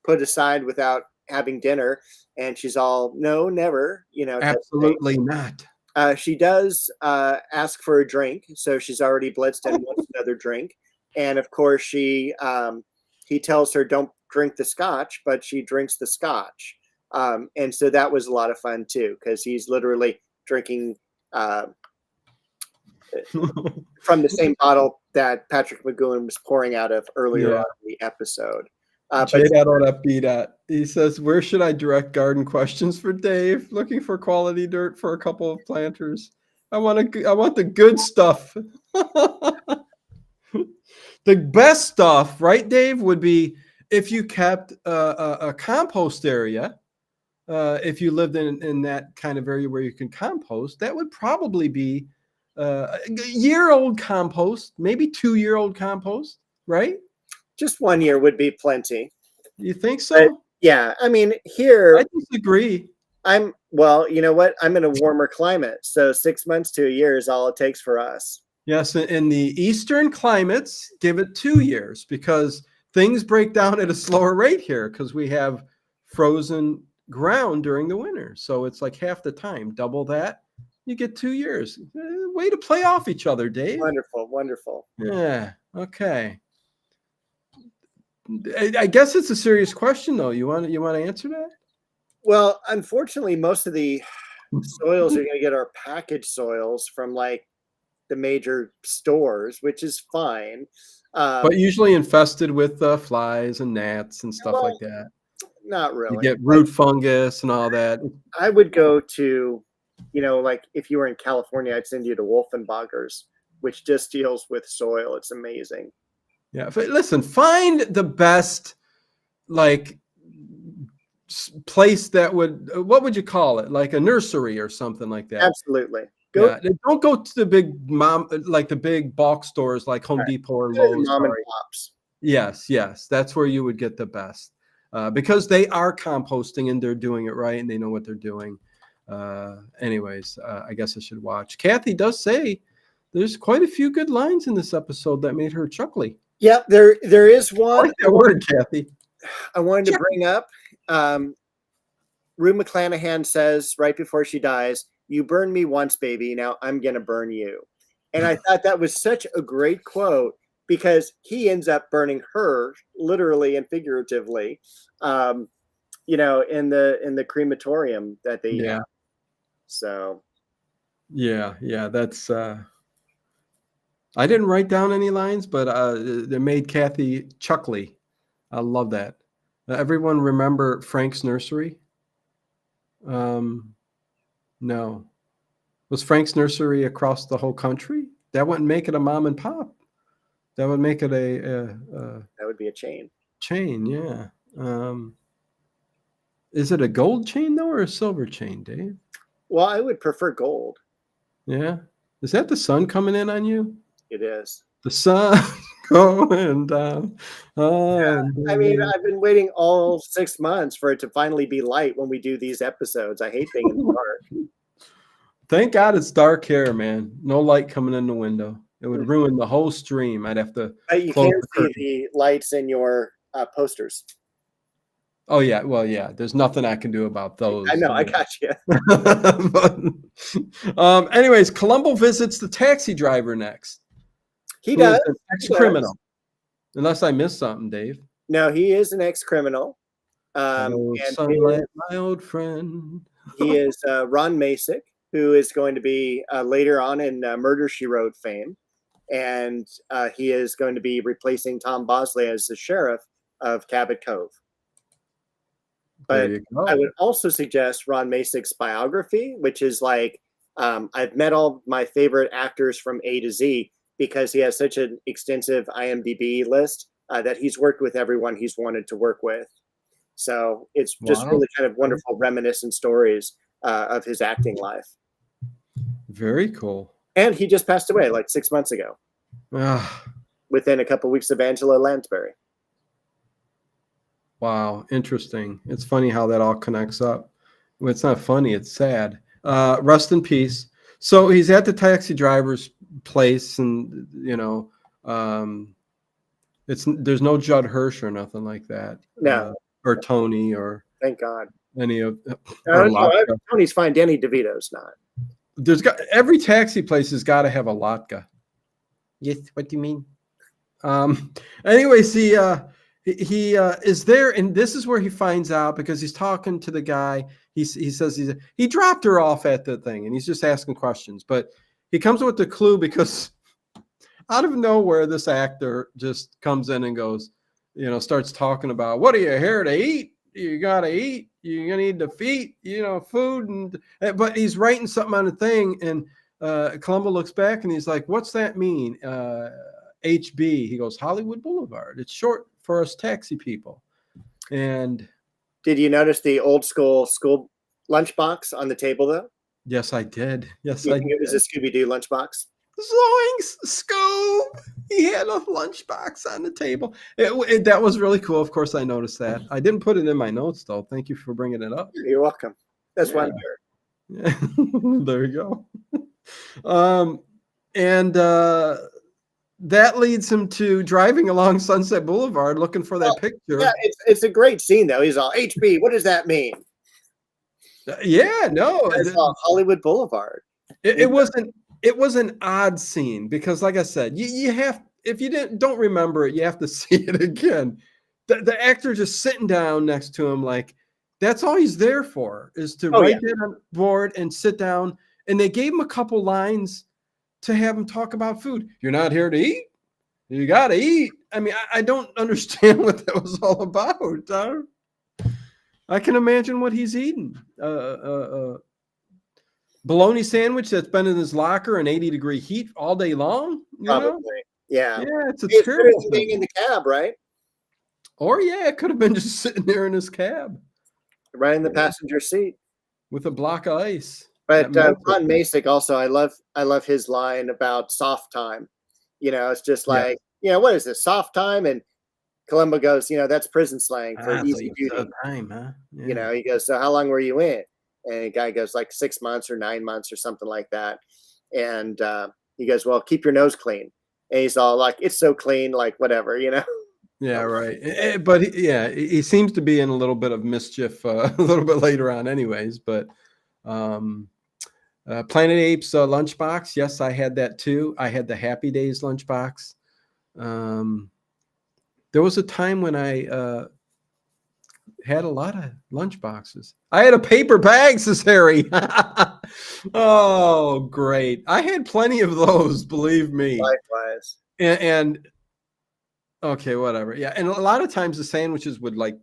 put aside without having dinner? And she's all, "No, never," you know. Absolutely not. She does ask for a drink, so she's already blitzed and wants another drink. And of course, he tells her, "Don't drink the scotch," but she drinks the scotch. And so that was a lot of fun too, because he's literally drinking from the same bottle that Patrick McGowan was pouring out of earlier on in the episode. He says, "Where should I direct garden questions for Dave? Looking for quality dirt for a couple of planters. I want the good stuff." The best stuff, right, Dave, would be if you kept a compost area. If you lived in that kind of area where you can compost, that would probably be a year-old compost, maybe 2-year-old compost, right? Just 1 year would be plenty. You think so? But, yeah, I mean, here I disagree. Well, you know what? I'm in a warmer climate, so 6 months to a year is all it takes for us. Yes, in the eastern climates, give it 2 years because things break down at a slower rate here because we have frozen ground during the winter. So it's like half the time, double that, you get 2 years. Way to play off each other, Dave. Wonderful, wonderful. Yeah, okay. I guess it's a serious question, though. You want to answer that? Well, unfortunately, most of the soils you're going to get are packaged soils from like the major stores, which is fine. But usually infested with flies and gnats and stuff like that. Not really. You get root fungus and all that. I would go to, you know, like if you were in California, I'd send you to Wolfenbachers, which just deals with soil. It's amazing. Yeah, but listen, find the best like place that would, what would you call it? Like a nursery or something like that. Absolutely. Don't go to the big bulk stores like Home Depot or Lowe's. Mom and pops. Yes, that's where you would get the best because they are composting and they're doing it right and they know what they're doing. Anyways, I guess I should watch. Kathy does say there's quite a few good lines in this episode that made her chuckly. Yeah, there is one. I like that word, Kathy. I wanted to bring up. Rue McClanahan says right before she dies, "You burned me once, baby. Now I'm going to burn you." And I thought that was such a great quote because he ends up burning her literally and figuratively, you know, in the crematorium that they have. So. Yeah. That's, I didn't write down any lines, but they made Kathy chuckly. I love that. Everyone remember Frank's Nursery? No. Was Frank's Nursery across the whole country? That wouldn't make it a mom and pop. That would make it that would be a chain. Chain, yeah. Is it a gold chain though, or a silver chain, Dave? Well, I would prefer gold. Yeah. Is that the sun coming in on you? It is. The sun. going down. I mean, I've been waiting all 6 months for it to finally be light when we do these episodes. I hate being in the dark. Thank God it's dark here, man. No light coming in the window. It would ruin the whole stream. I'd have to But you close can the see curtain. the lights in your posters. Oh yeah, well yeah. There's nothing I can do about those. I know, I got you. But, anyways, Columbo visits the taxi driver next. He who is does. an He ex-criminal. does. Unless I missed something, Dave. No, he is an ex-criminal. Hello, And sunlight, my old friend. he is Ron Masick, who is going to be later on in Murder, She Wrote fame. And he is going to be replacing Tom Bosley as the sheriff of Cabot Cove. But There you go. I would also suggest Ron Masick's biography, which is like, I've met all my favorite actors from A to Z because he has such an extensive IMDb list that he's worked with everyone he's wanted to work with. So it's just Wow. really kind of wonderful, reminiscent stories of his acting life. Very cool. And he just passed away like 6 months ago, Ah, within a couple weeks of Angela Lansbury. wow, interesting. It's funny how that all connects up. Well, it's not funny, it's sad. Rest in peace. So he's at the taxi driver's place, and there's no Judd Hirsch or nothing like that. No. Or Tony or Thank God. any of No, or Latka. Tony's fine. Danny DeVito's not. Every taxi place has got to have a Latka. Yes, what do you mean? Anyways, he is there, and this is where he finds out because he's talking to the guy. He says he dropped her off at the thing, and he's just asking questions. But he comes up with the clue because out of nowhere, this actor just comes in and goes, starts talking about, what are you here to eat? You gotta eat. You're gonna need to feed, food, but he's writing something on the thing, and Columbo looks back and he's like, "What's that mean?" HB. He goes, Hollywood Boulevard. It's short for us taxi people. And did you notice the old school lunchbox on the table though? Yes, I did. Yes, you I think did. It was a Scooby-Doo lunchbox. Zoinks, Scoob! He had a lunchbox on the table. That was really cool. Of course, I noticed that. I didn't put it in my notes, though. Thank you for bringing it up. You're welcome. That's why I'm here. Yeah. There you go. And that leads him to driving along Sunset Boulevard looking for that picture. Yeah, it's a great scene, though. He's all, HB, what does that mean? Yeah, no. It's Hollywood Boulevard. It was an odd scene because, like I said, you have, if you don't remember it, you have to see it again. The actor just sitting down next to him, like that's all he's there for, is to write it on the board and sit down. And they gave him a couple lines to have him talk about food. You're not here to eat. You got to eat. I mean, I don't understand what that was all about. I can imagine what he's eating. Bologna sandwich that's been in his locker in 80-degree heat all day long. Probably. Yeah. Yeah, it's a terrible thing in the cab, right? Or it could have been just sitting there in his cab. Right in the passenger seat. With a block of ice. But Ron Masick also, I love his line about soft time. It's just like, what is this, soft time? And Columbo goes, that's prison slang for easy duty. Time, huh? Yeah. He goes, so how long were you in? And the guy goes like 6 months or 9 months or something like that. And he goes, well, keep your nose clean. And he's all like, it's so clean, like whatever, Yeah, right. But he seems to be in a little bit of mischief a little bit later on anyways. But Planet Apes lunchbox. Yes, I had that too. I had the Happy Days lunchbox. There was a time when I had a lot of lunch boxes. I had a paper bag, says Harry. Oh, great. I had plenty of those, believe me. Likewise. And okay, whatever. Yeah. And a lot of times the sandwiches would like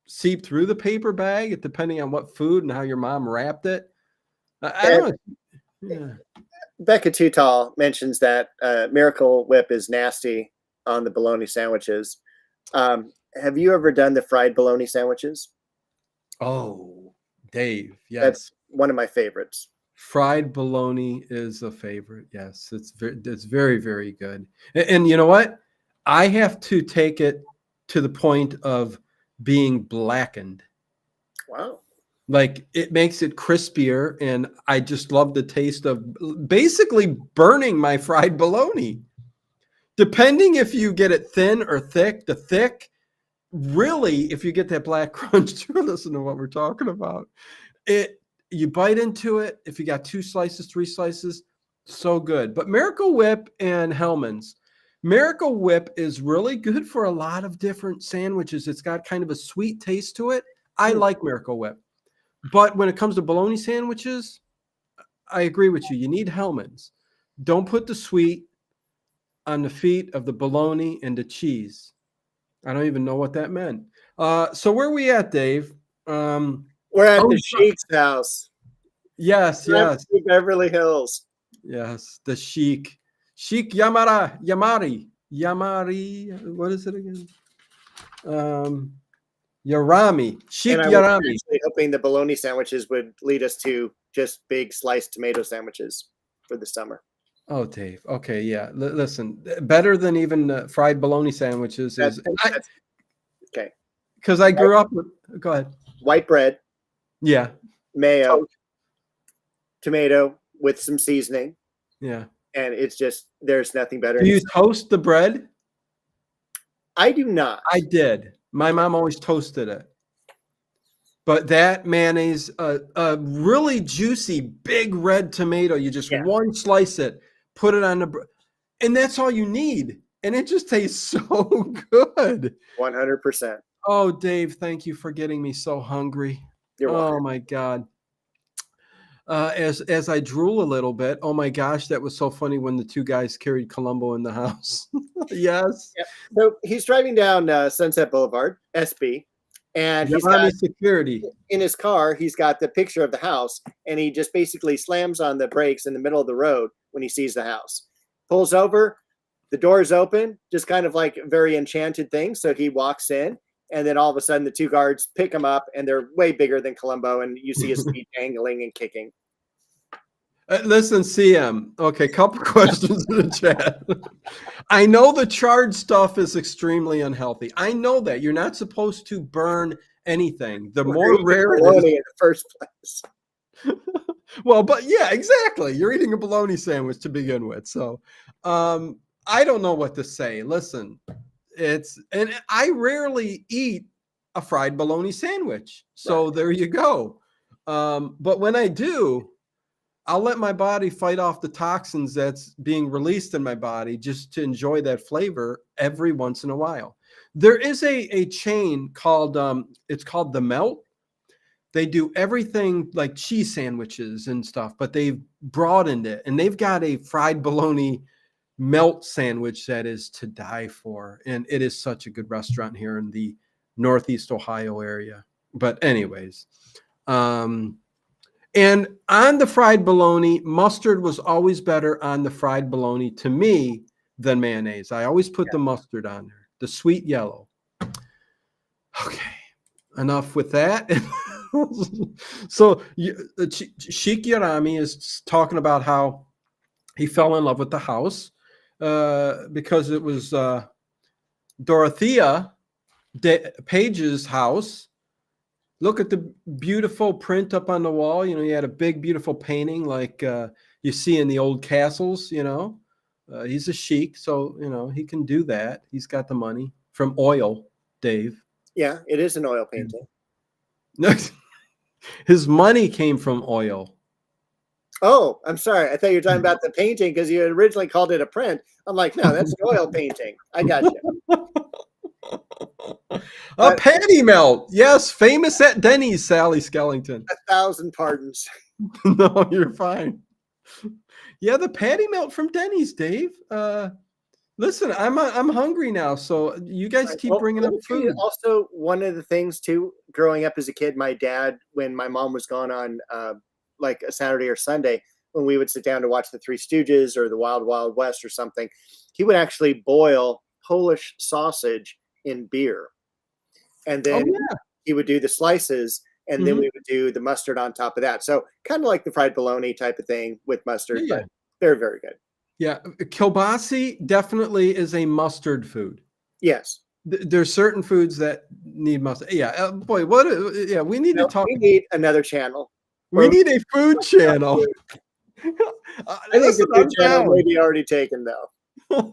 seep through the paper bag, depending on what food and how your mom wrapped it. I don't know. Yeah. Becca Tootal mentions that Miracle Whip is nasty on the bologna sandwiches. Have you ever done the fried bologna sandwiches? Oh, Dave, yes. That's one of my favorites. Fried bologna is a favorite. Yes, it's very, very good. And you know what? I have to take it to the point of being blackened. Wow. Like it makes it crispier, and I just love the taste of basically burning my fried bologna. Depending if you get it thin or thick, the thick, really, if you get that black crunch, listen to what we're talking about. It you bite into it. If you got 2 slices, 3 slices, so good. But Miracle Whip and Hellman's. Miracle Whip is really good for a lot of different sandwiches. It's got kind of a sweet taste to it. I like Miracle Whip. But when it comes to bologna sandwiches, I agree with you. You need Hellman's. Don't put the sweet on the feet of the bologna and the cheese. I don't even know what that meant. So where are we at, Dave? We're at the Sheik's house. Yes, yes. Beverly Hills. Yes, the Sheik. Sheik Yamari. What is it again? Yarami. Sheik And I Yarami. was actually hoping the bologna sandwiches would lead us to just big sliced tomato sandwiches for the summer. Oh, Dave. Okay, yeah. Listen, better than even fried bologna sandwiches is okay. Because I grew up with. Go ahead. White bread. Yeah. Mayo. Tomato with some seasoning. Yeah. And it's just there's nothing better. Do you toast the bread? I do not. I did. My mom always toasted it. But that mayonnaise, a really juicy, big red tomato, you just one slice it, put it on the bread, and that's all you need. And it just tastes so good. 100%. Oh, Dave, thank you for getting me so hungry. You're welcome. Oh, my God. As I drool a little bit, oh, my gosh, that was so funny when the 2 guys carried Columbo in the house. Yes. Yep. So he's driving down Sunset Boulevard, SB. And he's got security in his car. He's got the picture of the house, and he just basically slams on the brakes in the middle of the road when he sees the house. Pulls over, the door is open, just kind of like a very enchanted thing. So he walks in, and then all of a sudden, the 2 guards pick him up, and they're way bigger than Columbo, and you see his feet dangling and kicking. Listen, CM. Okay, couple questions in the chat. I know the charred stuff is extremely unhealthy. I know that. You're not supposed to burn anything. The more rare it is. In the first place. Well, but yeah, exactly. You're eating a bologna sandwich to begin with. So I don't know what to say. Listen, and I rarely eat a fried bologna sandwich. So there you go. But when I do, I'll let my body fight off the toxins that's being released in my body just to enjoy that flavor every once in a while. There is a chain called, it's called The Melt. They do everything like cheese sandwiches and stuff, but they've broadened it. And they've got a fried bologna melt sandwich that is to die for. And it is such a good restaurant here in the Northeast Ohio area. But anyways, and on the fried bologna, mustard was always better on the fried bologna to me than mayonnaise. I always put the mustard on there, the sweet yellow. Okay, enough with that. So Sheik Yarami is talking about how he fell in love with the house because it was Dorothea Page's house. Look at the beautiful print up on the wall. You know, you had a big, beautiful painting like you see in the old castles, you know. He's a sheik, so, you know, he can do that. He's got the money from oil, Dave. Yeah, it is an oil painting. His money came from oil. Oh, I'm sorry. I thought you were talking about the painting because you had originally called it a print. I'm like, no, that's an oil painting. I got you. A patty melt. Yes, famous at Denny's, Sally Skellington. 1,000 pardons. No, you're fine. Yeah, the patty melt from Denny's, Dave. Listen, I'm hungry now, so you guys keep bringing up food. Also, one of the things too, growing up as a kid, my dad, when my mom was gone on like a Saturday or Sunday, when we would sit down to watch the Three Stooges or the Wild Wild West or something, he would actually boil Polish sausage in beer. And then he would do the slices, and then we would do the mustard on top of that. So kind of like the fried bologna type of thing with mustard, but very, very good. Yeah, kielbasi definitely is a mustard food. Yes. There's certain foods that need mustard. Yeah, boy, what? Yeah, we need to No, talk. we need another channel We where we need a food talk about channel. food. I think Listen, the food I'm channel may down. be already taken though.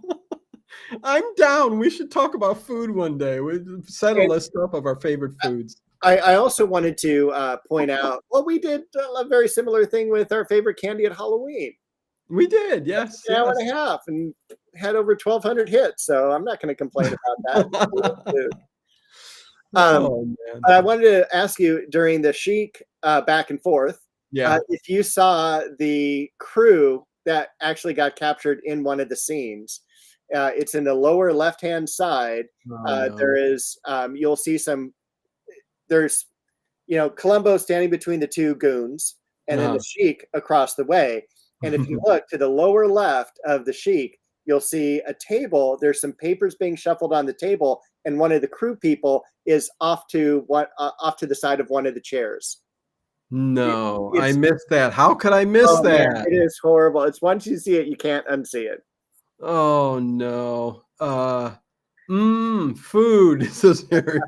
I'm down. We should talk about food one day. We set a And list up of our favorite foods. I also wanted to point out, well, we did a very similar thing with our favorite candy at Halloween. We did, yes, An hour yes. and a half and had over 1,200 hits. So I'm not going to complain about that. I love food. Oh man, I wanted to ask you during the Chic back and forth, yeah. if you saw the crew that actually got captured in one of the scenes. It's in the lower left-hand side. Oh no. There is, you'll see there's, Columbo standing between the two goons and then the Sheik across the way. And if you look to the lower left of the Sheik, you'll see a table. There's some papers being shuffled on the table, and one of the crew people is off to the side of one of the chairs. No, I It's missed that. How could I miss oh man, that? it is horrible. It's once you see it, you can't unsee it. Oh no. Food. Says Harry.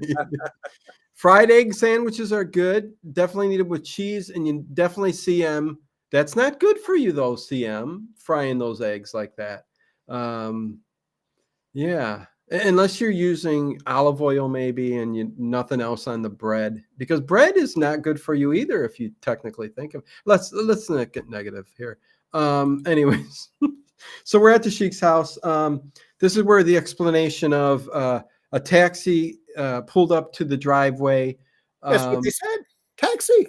Fried egg sandwiches are good. Definitely needed with cheese, and you definitely CM. That's not good for you though, CM, frying those eggs like that. Yeah. Unless you're using olive oil maybe and nothing else on the bread, because bread is not good for you either if you technically think of. Let's not get negative here. Anyways, so we're at the Sheik's house. This is where the explanation of a taxi pulled up to the driveway. That's what they said. Taxi.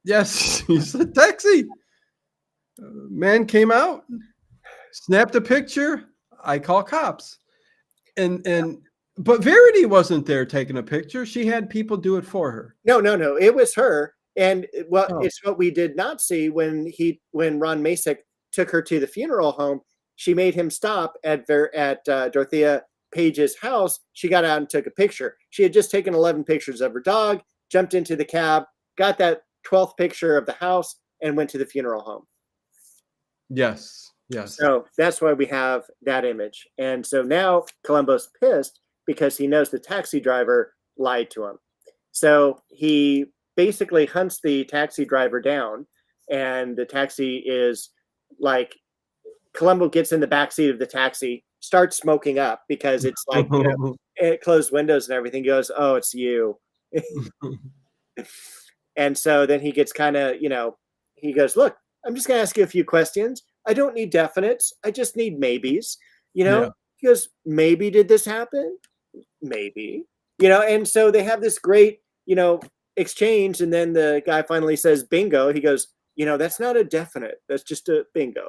Yes, he said taxi. Man came out, snapped a picture. I call cops. But Verity wasn't there taking a picture. She had people do it for her. No. It was her. And Oh. it's what we did not see when Ron Masick took her to the funeral home. She made him stop at Dorothea Page's house. She got out and took a picture. She had just taken 11 pictures of her dog, jumped into the cab, got that 12th picture of the house, and went to the funeral home. Yes. So that's why we have that image. And so now Columbo's pissed because he knows the taxi driver lied to him. So he basically hunts the taxi driver down, and the taxi is like, Columbo gets in the backseat of the taxi, starts smoking up because it's like, closed windows and everything. He goes, "Oh, it's you." And so then he gets kind of, he goes, "Look, I'm just going to ask you a few questions. I don't need definites. I just need maybes." Yeah. He goes, "Maybe did this happen? Maybe." And so they have this great, exchange. And then the guy finally says, "Bingo." He goes, "That's not a definite. That's just a bingo."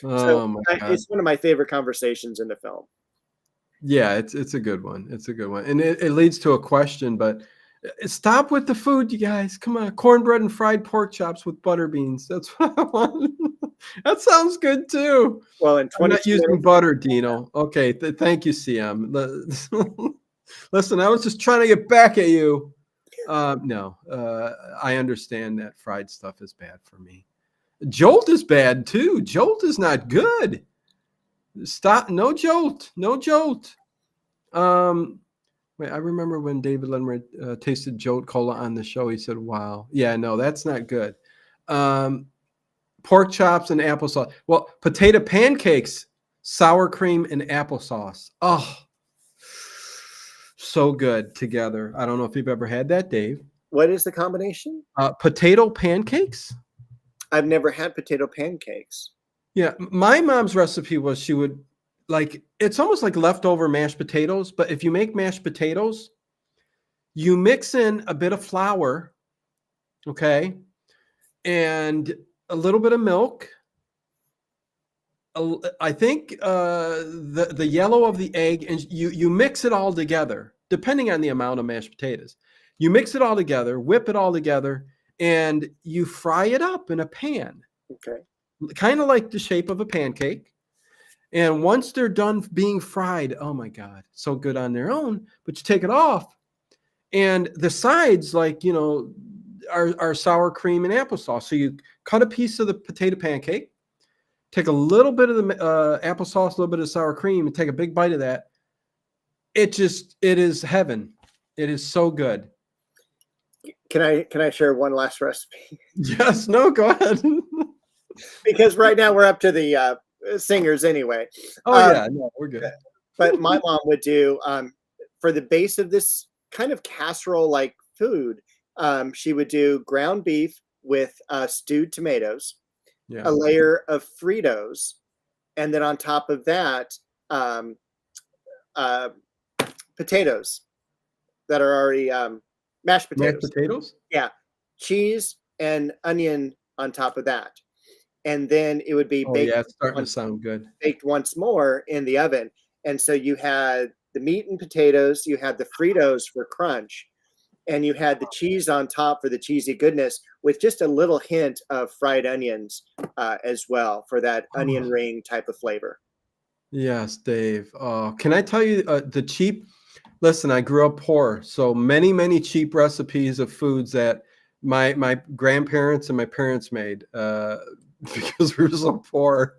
Oh my God. It's one of my favorite conversations in the film. Yeah, it's a good one. It's a good one. And it leads to a question, but stop with the food, you guys. Come on. Cornbread and fried pork chops with butter beans. That's what I want. That sounds good too. Well, in I'm not 22 using minutes, butter, Dino. Okay. Thank you, CM. Listen, I was just trying to get back at you. No, I understand that fried stuff is bad for me. Jolt is bad too. Jolt is not good. Stop. No Jolt. No Jolt. Wait, I remember when David Lenmer tasted Jolt Cola on the show. He said, "Wow, yeah, no, that's not good." Pork chops and applesauce. Well, potato pancakes, sour cream and applesauce. Oh, so good together. I don't know if you've ever had that, Dave. what is the combination? Potato pancakes. I've never had potato pancakes. Yeah, my mom's recipe was she would it's almost like leftover mashed potatoes, but if you make mashed potatoes, you mix in a bit of flour, okay, and a little bit of milk. I think the yellow of the egg, and you mix it all together, depending on the amount of mashed potatoes. You mix it all together, whip it all together, and you fry it up in a pan. Okay. Kind of like the shape of a pancake. And once they're done being fried, oh my God, so good on their own, but you take it off and the sides, are sour cream and applesauce. So you cut a piece of the potato pancake, take a little bit of the applesauce, a little bit of sour cream, and take a big bite of that. It is heaven. It is so good. Can I share one last recipe? Yes, no, go ahead. Because right now we're up to the singers anyway. Oh yeah, no, we're good. But my mom would do for the base of this kind of casserole like food. She would do ground beef with stewed tomatoes, Yeah. a layer of Fritos, and then on top of that, potatoes that are already mashed potatoes. Mashed potatoes? Yeah, cheese and onion on top of that, and then it would be Oh baked yeah, it's starting to sound good. baked once more in the oven. And so you had the meat and potatoes, you had the Fritos for crunch, and you had the cheese on top for the cheesy goodness, with just a little hint of fried onions as well for that onion ring type of flavor. Yes, Dave. Can I tell you the cheap? Listen, I grew up poor, so many cheap recipes of foods that my grandparents and my parents made because we were so poor.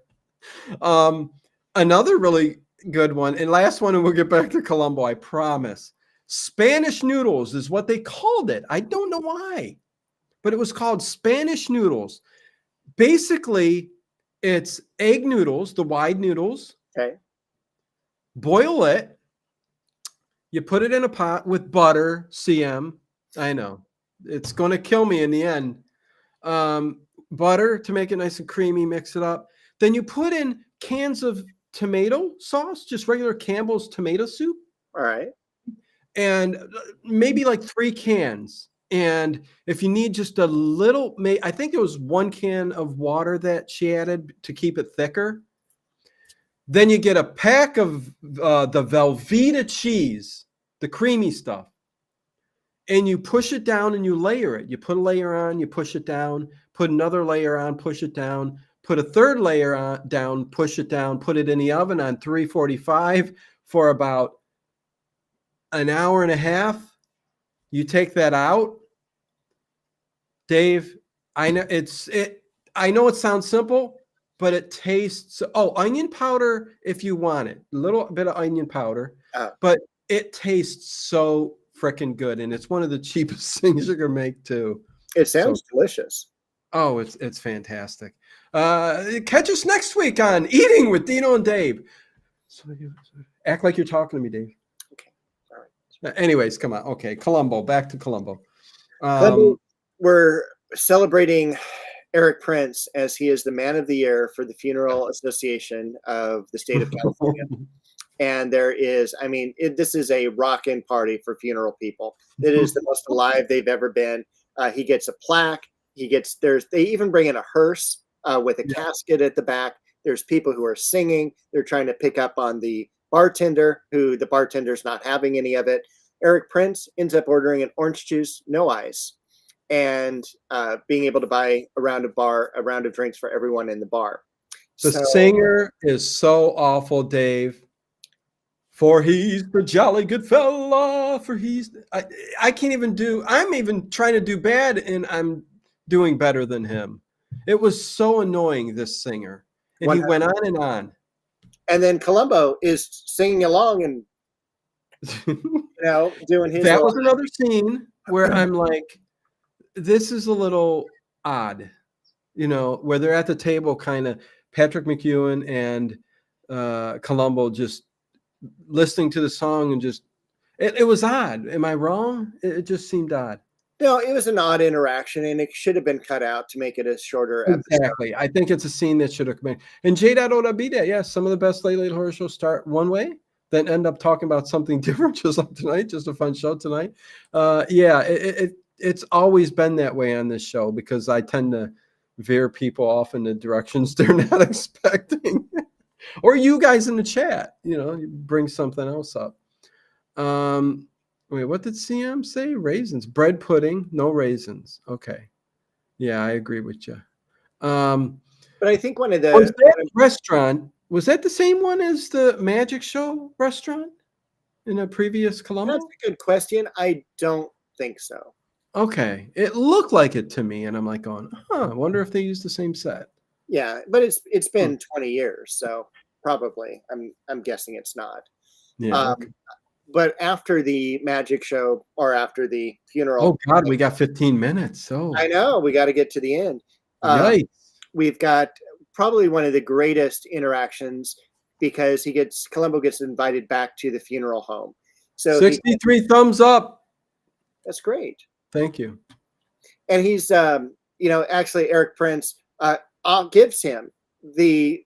Another really good one, and last one, and we'll get back to Columbo, I promise. Spanish noodles is what they called it. I don't know why, but it was called Spanish noodles. Basically, it's egg noodles, the wide noodles. Okay. Boil it. You put it in a pot with butter, CM. I know. It's going to kill me in the end. Butter to make it nice and creamy, mix it up. Then you put in cans of tomato sauce, just regular Campbell's tomato soup. All right. And maybe like 3 cans. And if you need just a little, I think it was 1 can of water that she added to keep it thicker. Then you get a pack of the Velveeta cheese, the creamy stuff. And you push it down and you layer it. You put a layer on, you push it down, put another layer on, push it down, put a third layer on, down, push it down, put it in the oven on 345 for about an hour and a half. You take that out. Dave, I know I know it sounds simple, but it tastes onion powder if you want it. A little bit of onion powder. But it tastes so freaking good, and it's one of the cheapest things you can make too. It sounds delicious. Oh, it's fantastic. Catch us next week on Eating with Dino and Dave. So act like you're talking to me, Dave. Okay. All right. Anyways, come on. Okay, Columbo. Back to Columbo. We're celebrating Eric Prince as he is the Man of the Year for the Funeral Association of the state of California. And there is, this is a rockin' party for funeral people. It is the most alive they've ever been. He gets a plaque. They even bring in a hearse with a casket at the back. There's people who are singing. They're trying to pick up on the bartender, who the bartender's not having any of it. Eric Prince ends up ordering an orange juice, no ice, and being able to buy a round of drinks for everyone in the bar. The singer is so awful, Dave. For he's the jolly good fella. I can't even do. I'm even trying to do bad, and I'm doing better than him. It was so annoying, this singer, and he went on and on. And then Columbo is singing along and doing his. That was another scene where I'm like, this is a little odd, where they're at the table, kind of Patrick McEwen and Columbo just listening to the song, and just it was odd. Am I wrong? It just seemed odd. No, it was an odd interaction, and it should have been cut out to make it a shorter episode. Exactly. I think it's a scene that should have come in. And J.O.W. Yes, some of the best Late Horror shows start one way, then end up talking about something different, just like tonight, just a fun show tonight. It's always been that way on this show, because I tend to veer people off in the directions they're not expecting. Or you guys in the chat, you bring something else up. Wait, what did CM say? Raisins, bread pudding, no raisins. Okay. Yeah, I agree with you. But I think one of the restaurant, was that the same one as the Magic Show restaurant in a previous Columbo? That's a good question. I don't think so. Okay. It looked like it to me, and I'm like going, I wonder if they used the same set. Yeah, but it's been 20 years, so probably I'm guessing it's not. Yeah. Okay. Um, but after the magic show or after the Oh funeral, God, we got 15 minutes. I So know we got to get to the end. Um, yikes. we've got probably one of the greatest interactions because Columbo gets invited back to the funeral home. So 63 thumbs up. that's great. Thank you. And he's actually Eric Prince gives him the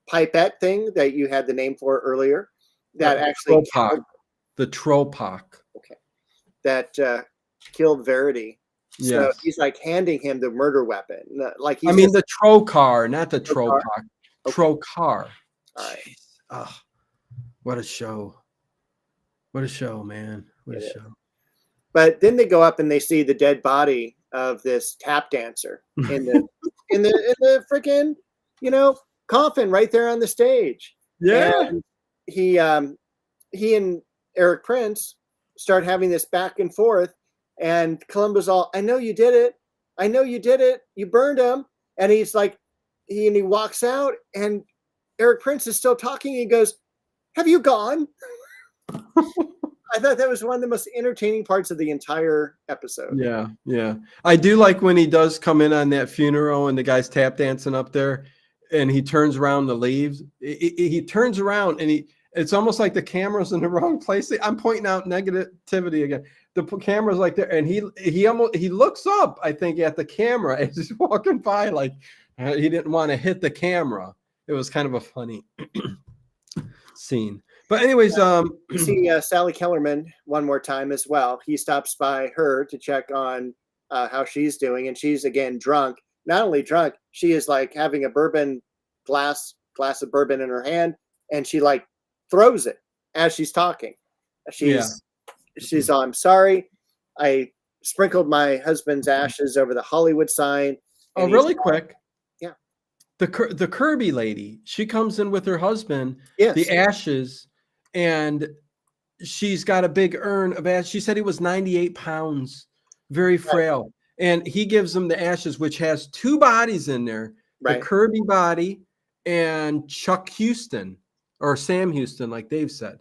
pipette thing that you had the name for earlier that actually killed, The Tropak. okay, that killed Verity. So Yes. he's like handing him the murder weapon. Like he's the Trocar, not the Trocar? Tropak. Okay. Trocar. All right. Jeez. Oh, what a show. What a show, man. What a It show. But then they go up and they see the dead body of this tap dancer in the in the freaking coffin right there on the stage. Yeah. And he and Eric Prince start having this back and forth, and Columbo's all, "I know you did it. I know you did it. You burned him." And he's like, he walks out, and Eric Prince is still talking. He goes, "Have you gone?" I thought that was one of the most entertaining parts of the entire episode. Yeah, yeah. I do like when he does come in on that funeral and the guy's tap dancing up there and he turns around and leaves. He turns around and it's almost like the camera's in the wrong place. I'm pointing out negativity again. The camera's like there and he looks up, I think, at the camera as he's walking by like he didn't want to hit the camera. It was kind of a funny scene. But anyways, you see Sally Kellerman one more time as well. He stops by her to check on how she's doing, and she's again drunk. Not only drunk, she is like having a bourbon glass of bourbon in her hand, and she like throws it as she's talking. She's all, "I'm sorry, I sprinkled my husband's ashes over the Hollywood sign." Oh, really quick. Yeah. The Kirby lady, she comes in with her husband, yes. the ashes, and she's got a big urn of ashes. She said he was 98 pounds, very frail. Right. And he gives them the ashes, which has two bodies in there, right. The Kirby body and Chuck Houston or Sam Houston, like Dave said.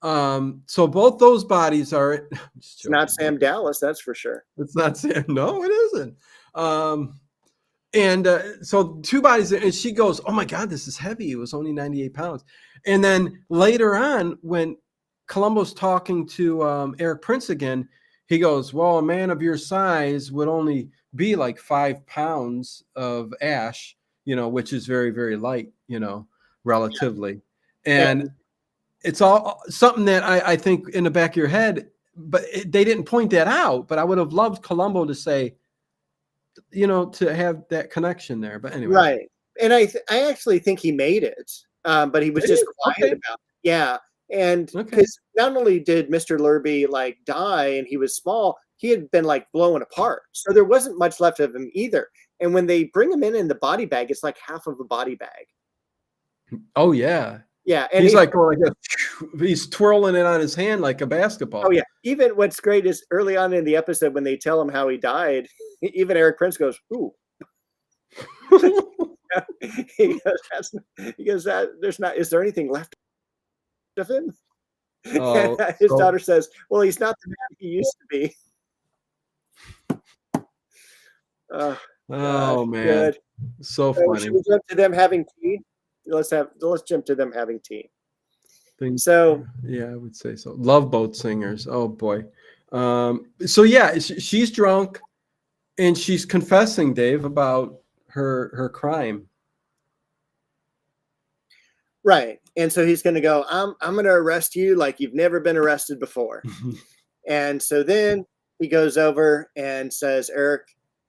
So both those bodies are. It's not Sam Dallas, that's for sure. It's not Sam. No, it isn't. And so two bodies, and she goes, "Oh my God, this is heavy. It was only 98 pounds. And then later on, when Columbo's talking to Eric Prince again, he goes, "Well, a man of your size would only be like 5 pounds of ash, which is very, very light, relatively." Yeah. And it's all something that I think in the back of your head, but they didn't point that out. But I would have loved Columbo to say, to have that connection there. But anyway. Right. And I actually think he made it, but he was just quiet about it. Yeah. And because not only did Mr. Lurby like die and he was small, he had been like blown apart. So there wasn't much left of him either. And when they bring him in the body bag, it's like half of a body bag. Oh, yeah. Yeah. And he's like going like he's twirling it on his hand like a basketball. Oh, yeah. Even what's great is early on in the episode when they tell him how he died, even Eric Prince goes, "Ooh." He goes, is there anything left of him? Oh, his daughter says, "Well, he's not the man he used to be." Oh man, good. So funny. Should we jump to them having tea? Let's jump to them having tea. So yeah, I would say so. Love Boat Singers. Oh boy. So yeah, she's drunk, and she's confessing, Dave, about her crime. Right. And so he's going to go, I'm going to arrest you like you've never been arrested before. And so then he goes over and says, "Eric,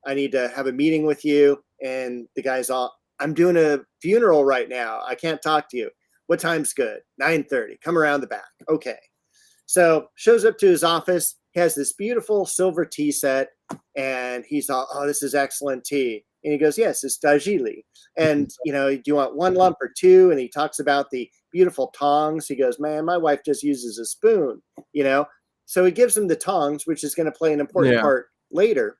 I need to have a meeting with you." And the guy's all, "I'm doing a funeral right now. I can't talk to you. What time's good?" 9:30. Come around the back. Okay. So shows up to his office. He has this beautiful silver tea set. And he's all, "Oh, this is excellent tea." And he goes, "Yes, it's Darjeeling. And, do you want one lump or two?" And he talks about the beautiful tongs. He goes, "Man, my wife just uses a spoon, So he gives him the tongs, which is going to play an important part later.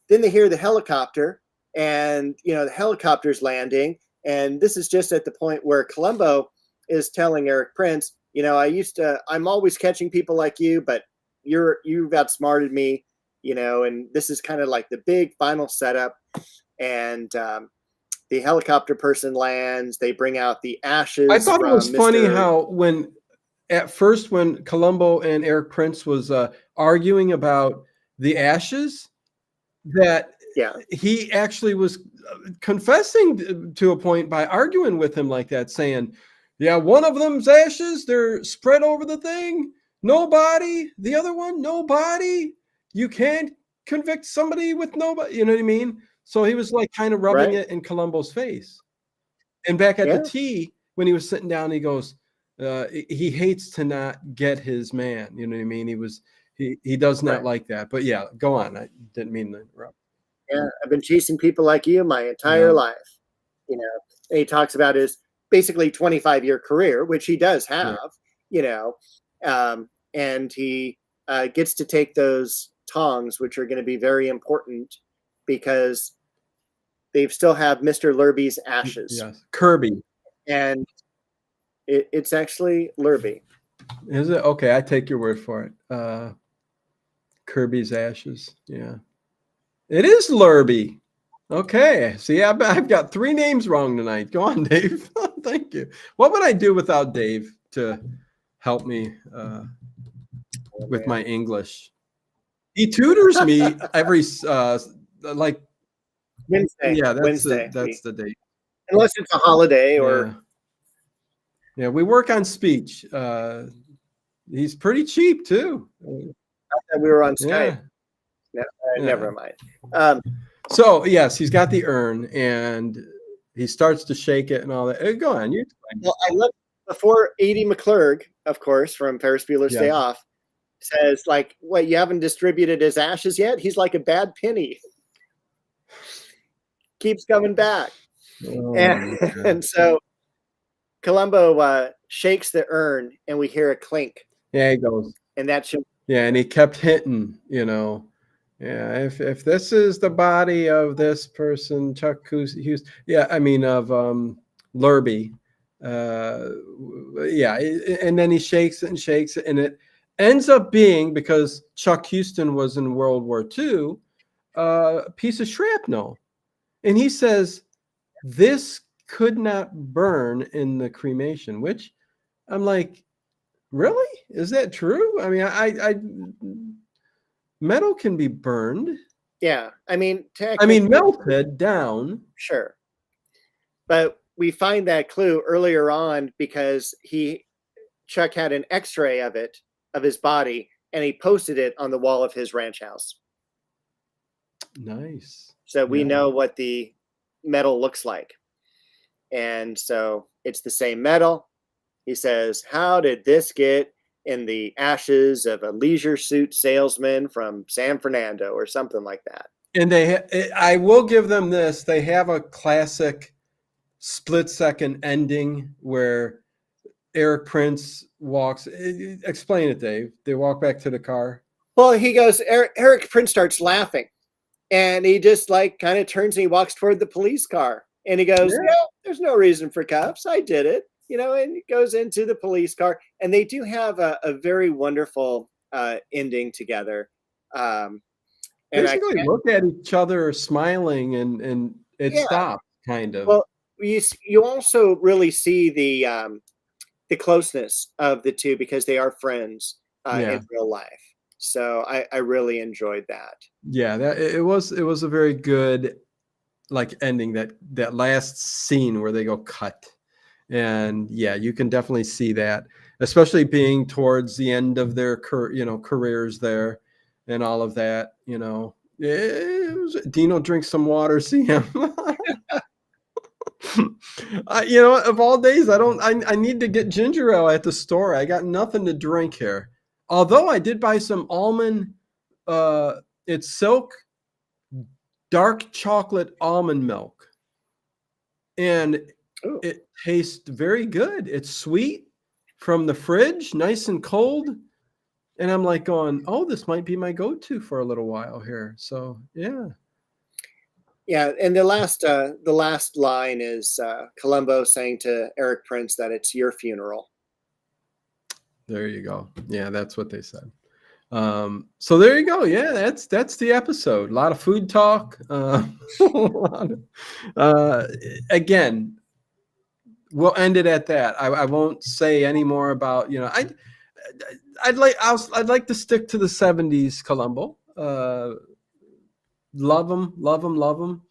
Then they hear the helicopter. and the helicopter's landing, and this is just at the point where Columbo is telling Eric Prince, I'm always catching people like you, but you've outsmarted me, and this is kind of like the big final setup. And the helicopter person lands. They bring out the ashes. I thought it was from funny Mr. how at first when Columbo and Eric Prince was arguing about the ashes, that Yeah, he actually was confessing to a point by arguing with him like that, saying, yeah, one of them's ashes, they're spread over the thing, no body. The other one, no body. You can't convict somebody with nobody. You know what I mean? So he was like kind of rubbing right. it in Columbo's face. And back at the Yeah, tee, when he was sitting down, he goes, he hates to not get his man. You know what I mean? He does not right. like that. But yeah, go on. I didn't mean to interrupt. Yeah, I've been chasing people like you my entire Yeah, life. And he talks about his basically 25-year career, which he does yeah. have. You know, and he gets to take those tongs, which are going to be very important because they still have Mr. Lurby's ashes, Yes. Kirby. and it's actually Lurby. Is it? Okay, I take your word for it. Kirby's ashes. Yeah. It is Lurby. Okay. See, I've got 3 names wrong tonight. Go on, Dave. Thank you. What would I do without Dave to help me with my English? He tutors me every like Wednesday. yeah, Wednesday. that's the date. Unless it's a holiday or Yeah, we work on speech. He's pretty cheap too. we were on Skype. Yeah. No, Yeah. never mind. So yes, he's got the urn and he starts to shake it and all that. Go on, you explain. Well, I love before Edie McClurg, of course, from Ferris Bueller's Day Yeah. Off, says like, "What, you haven't distributed his ashes yet? He's like a bad penny, keeps coming back." Oh, And so Columbo shakes the urn, and we hear a clink, yeah, he goes. and that should Yeah, and he kept hitting, Yeah, if this is the body of this person, Chuck Hughes, yeah, I mean of Lurby, yeah, and then he shakes it and shakes it, and it ends up being, because Chuck Houston was in World War II, a piece of shrapnel, and he says this could not burn in the cremation, which I'm like, really? Is that true? I mean, I metal can be burned. yeah. I mean, Melted down. sure, but we find that clue earlier on because Chuck had an X-ray of his body, and he posted it on the wall of his ranch house. Nice. So we know what the metal looks like. And so it's the same metal. He says, how did this get in the ashes of a leisure suit salesman from San Fernando or something like that? And I will give them this. They have a classic split-second ending where Eric Prince walks. Explain it, Dave. They walk back to the car. Well, he goes, Eric Prince starts laughing. And he just like kind of turns and he walks toward the police car. And he goes, yeah, there's no reason for cuffs. I did it. And he goes into the police car. And they do have a very wonderful ending together. And basically look at each other smiling and it stops kind of. Well, you also really see the closeness of the two because they are friends in real life. So I really enjoyed that. Yeah, it was a very good like ending, that last scene where they go cut. And yeah, you can definitely see that, especially being towards the end of their careers there and all of that, It was, Dino drinks some water, see him. Of all days, I need to get ginger ale at the store. I got nothing to drink here. Although I did buy some almond, it's Silk dark chocolate almond milk. And it tastes very good. It's sweet from the fridge, nice and cold. And I'm like going, oh, this might be my go-to for a little while here. So, yeah. Yeah, and the last line is Columbo saying to Eric Prince that it's your funeral. There you go. Yeah, that's what they said. So there you go. Yeah, that's the episode. A lot of food talk. Again, we'll end it at that. I won't say any more about, I'd like to stick to the 70s Columbo. Love them, love them, love them.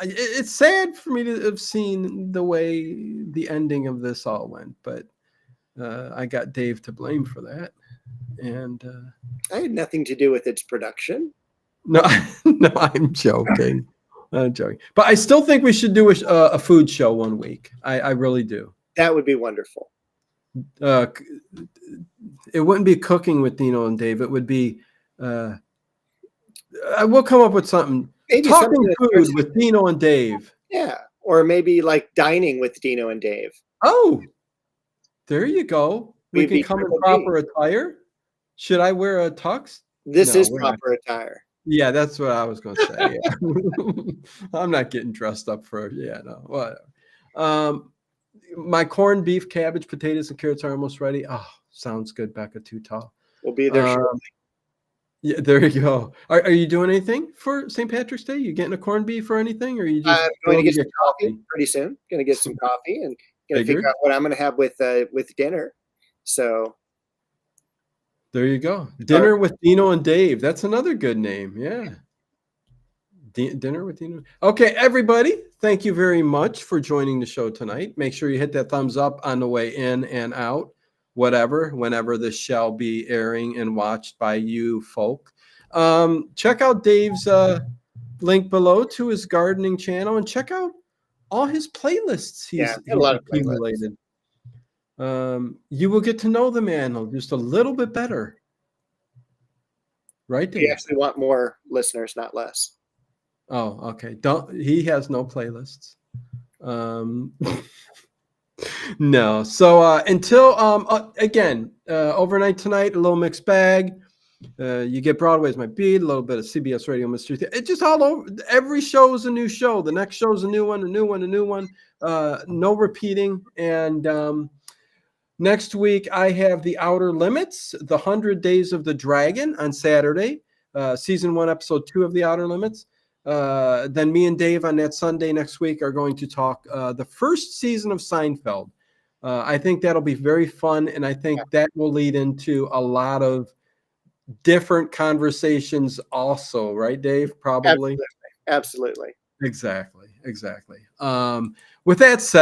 It's sad for me to have seen the way the ending of this all went, but I got Dave to blame for that. And I had nothing to do with its production. no, no, I'm joking. I'm joking. But I still think we should do a food show one week. I really do. That would be wonderful. It wouldn't be cooking with Dino and Dave. It would be. We'll come up with something. Maybe Talking something food with Dino and Dave. Yeah, or maybe like dining with Dino and Dave. Oh, there you go. We We'd can be come in Triple G. proper attire. Should I wear a tux? This No, is we're not. proper attire. Yeah, that's what I was going to say. Yeah. I'm not getting dressed up for. Yeah, no, whatever. My corned beef, cabbage, potatoes, and carrots are almost ready. Oh, sounds good, Becca. Too tall. We'll be there shortly. Yeah, there you go. Are you doing anything for St. Patrick's Day? You getting a corned beef or anything, or are you just I'm going to get some coffee? coffee pretty soon. Going to get some coffee and going to Figured. figure out what I'm going to have with dinner. So There you go. Dinner with Dino and Dave. That's another good name. Yeah. Dinner with Dino. Okay, everybody, thank you very much for joining the show tonight. Make sure you hit that thumbs up on the way in and out, whenever this shall be airing and watched by you folk. Check out Dave's link below to his gardening channel and check out all his playlists he's a lot of accumulated. You will get to know the man just a little bit better. Right, Dave? we actually want more listeners, not less. Oh, okay. He has no playlists. No. So until again, overnight tonight, a little mixed bag. You get Broadway's My Beat, a little bit of CBS Radio Mystery Theater. It's just all over. Every show is a new show. The next show is a new one, a new one, a new one. No repeating. And next week, I have The Outer Limits, The 100 Days of the Dragon on Saturday, season 1, episode 2 of The Outer Limits. Then me and Dave on that Sunday next week are going to talk the first season of Seinfeld. I think that'll be very fun, and I think that will lead into a lot of different conversations also, right, Dave? Probably. Absolutely. Exactly. With that said,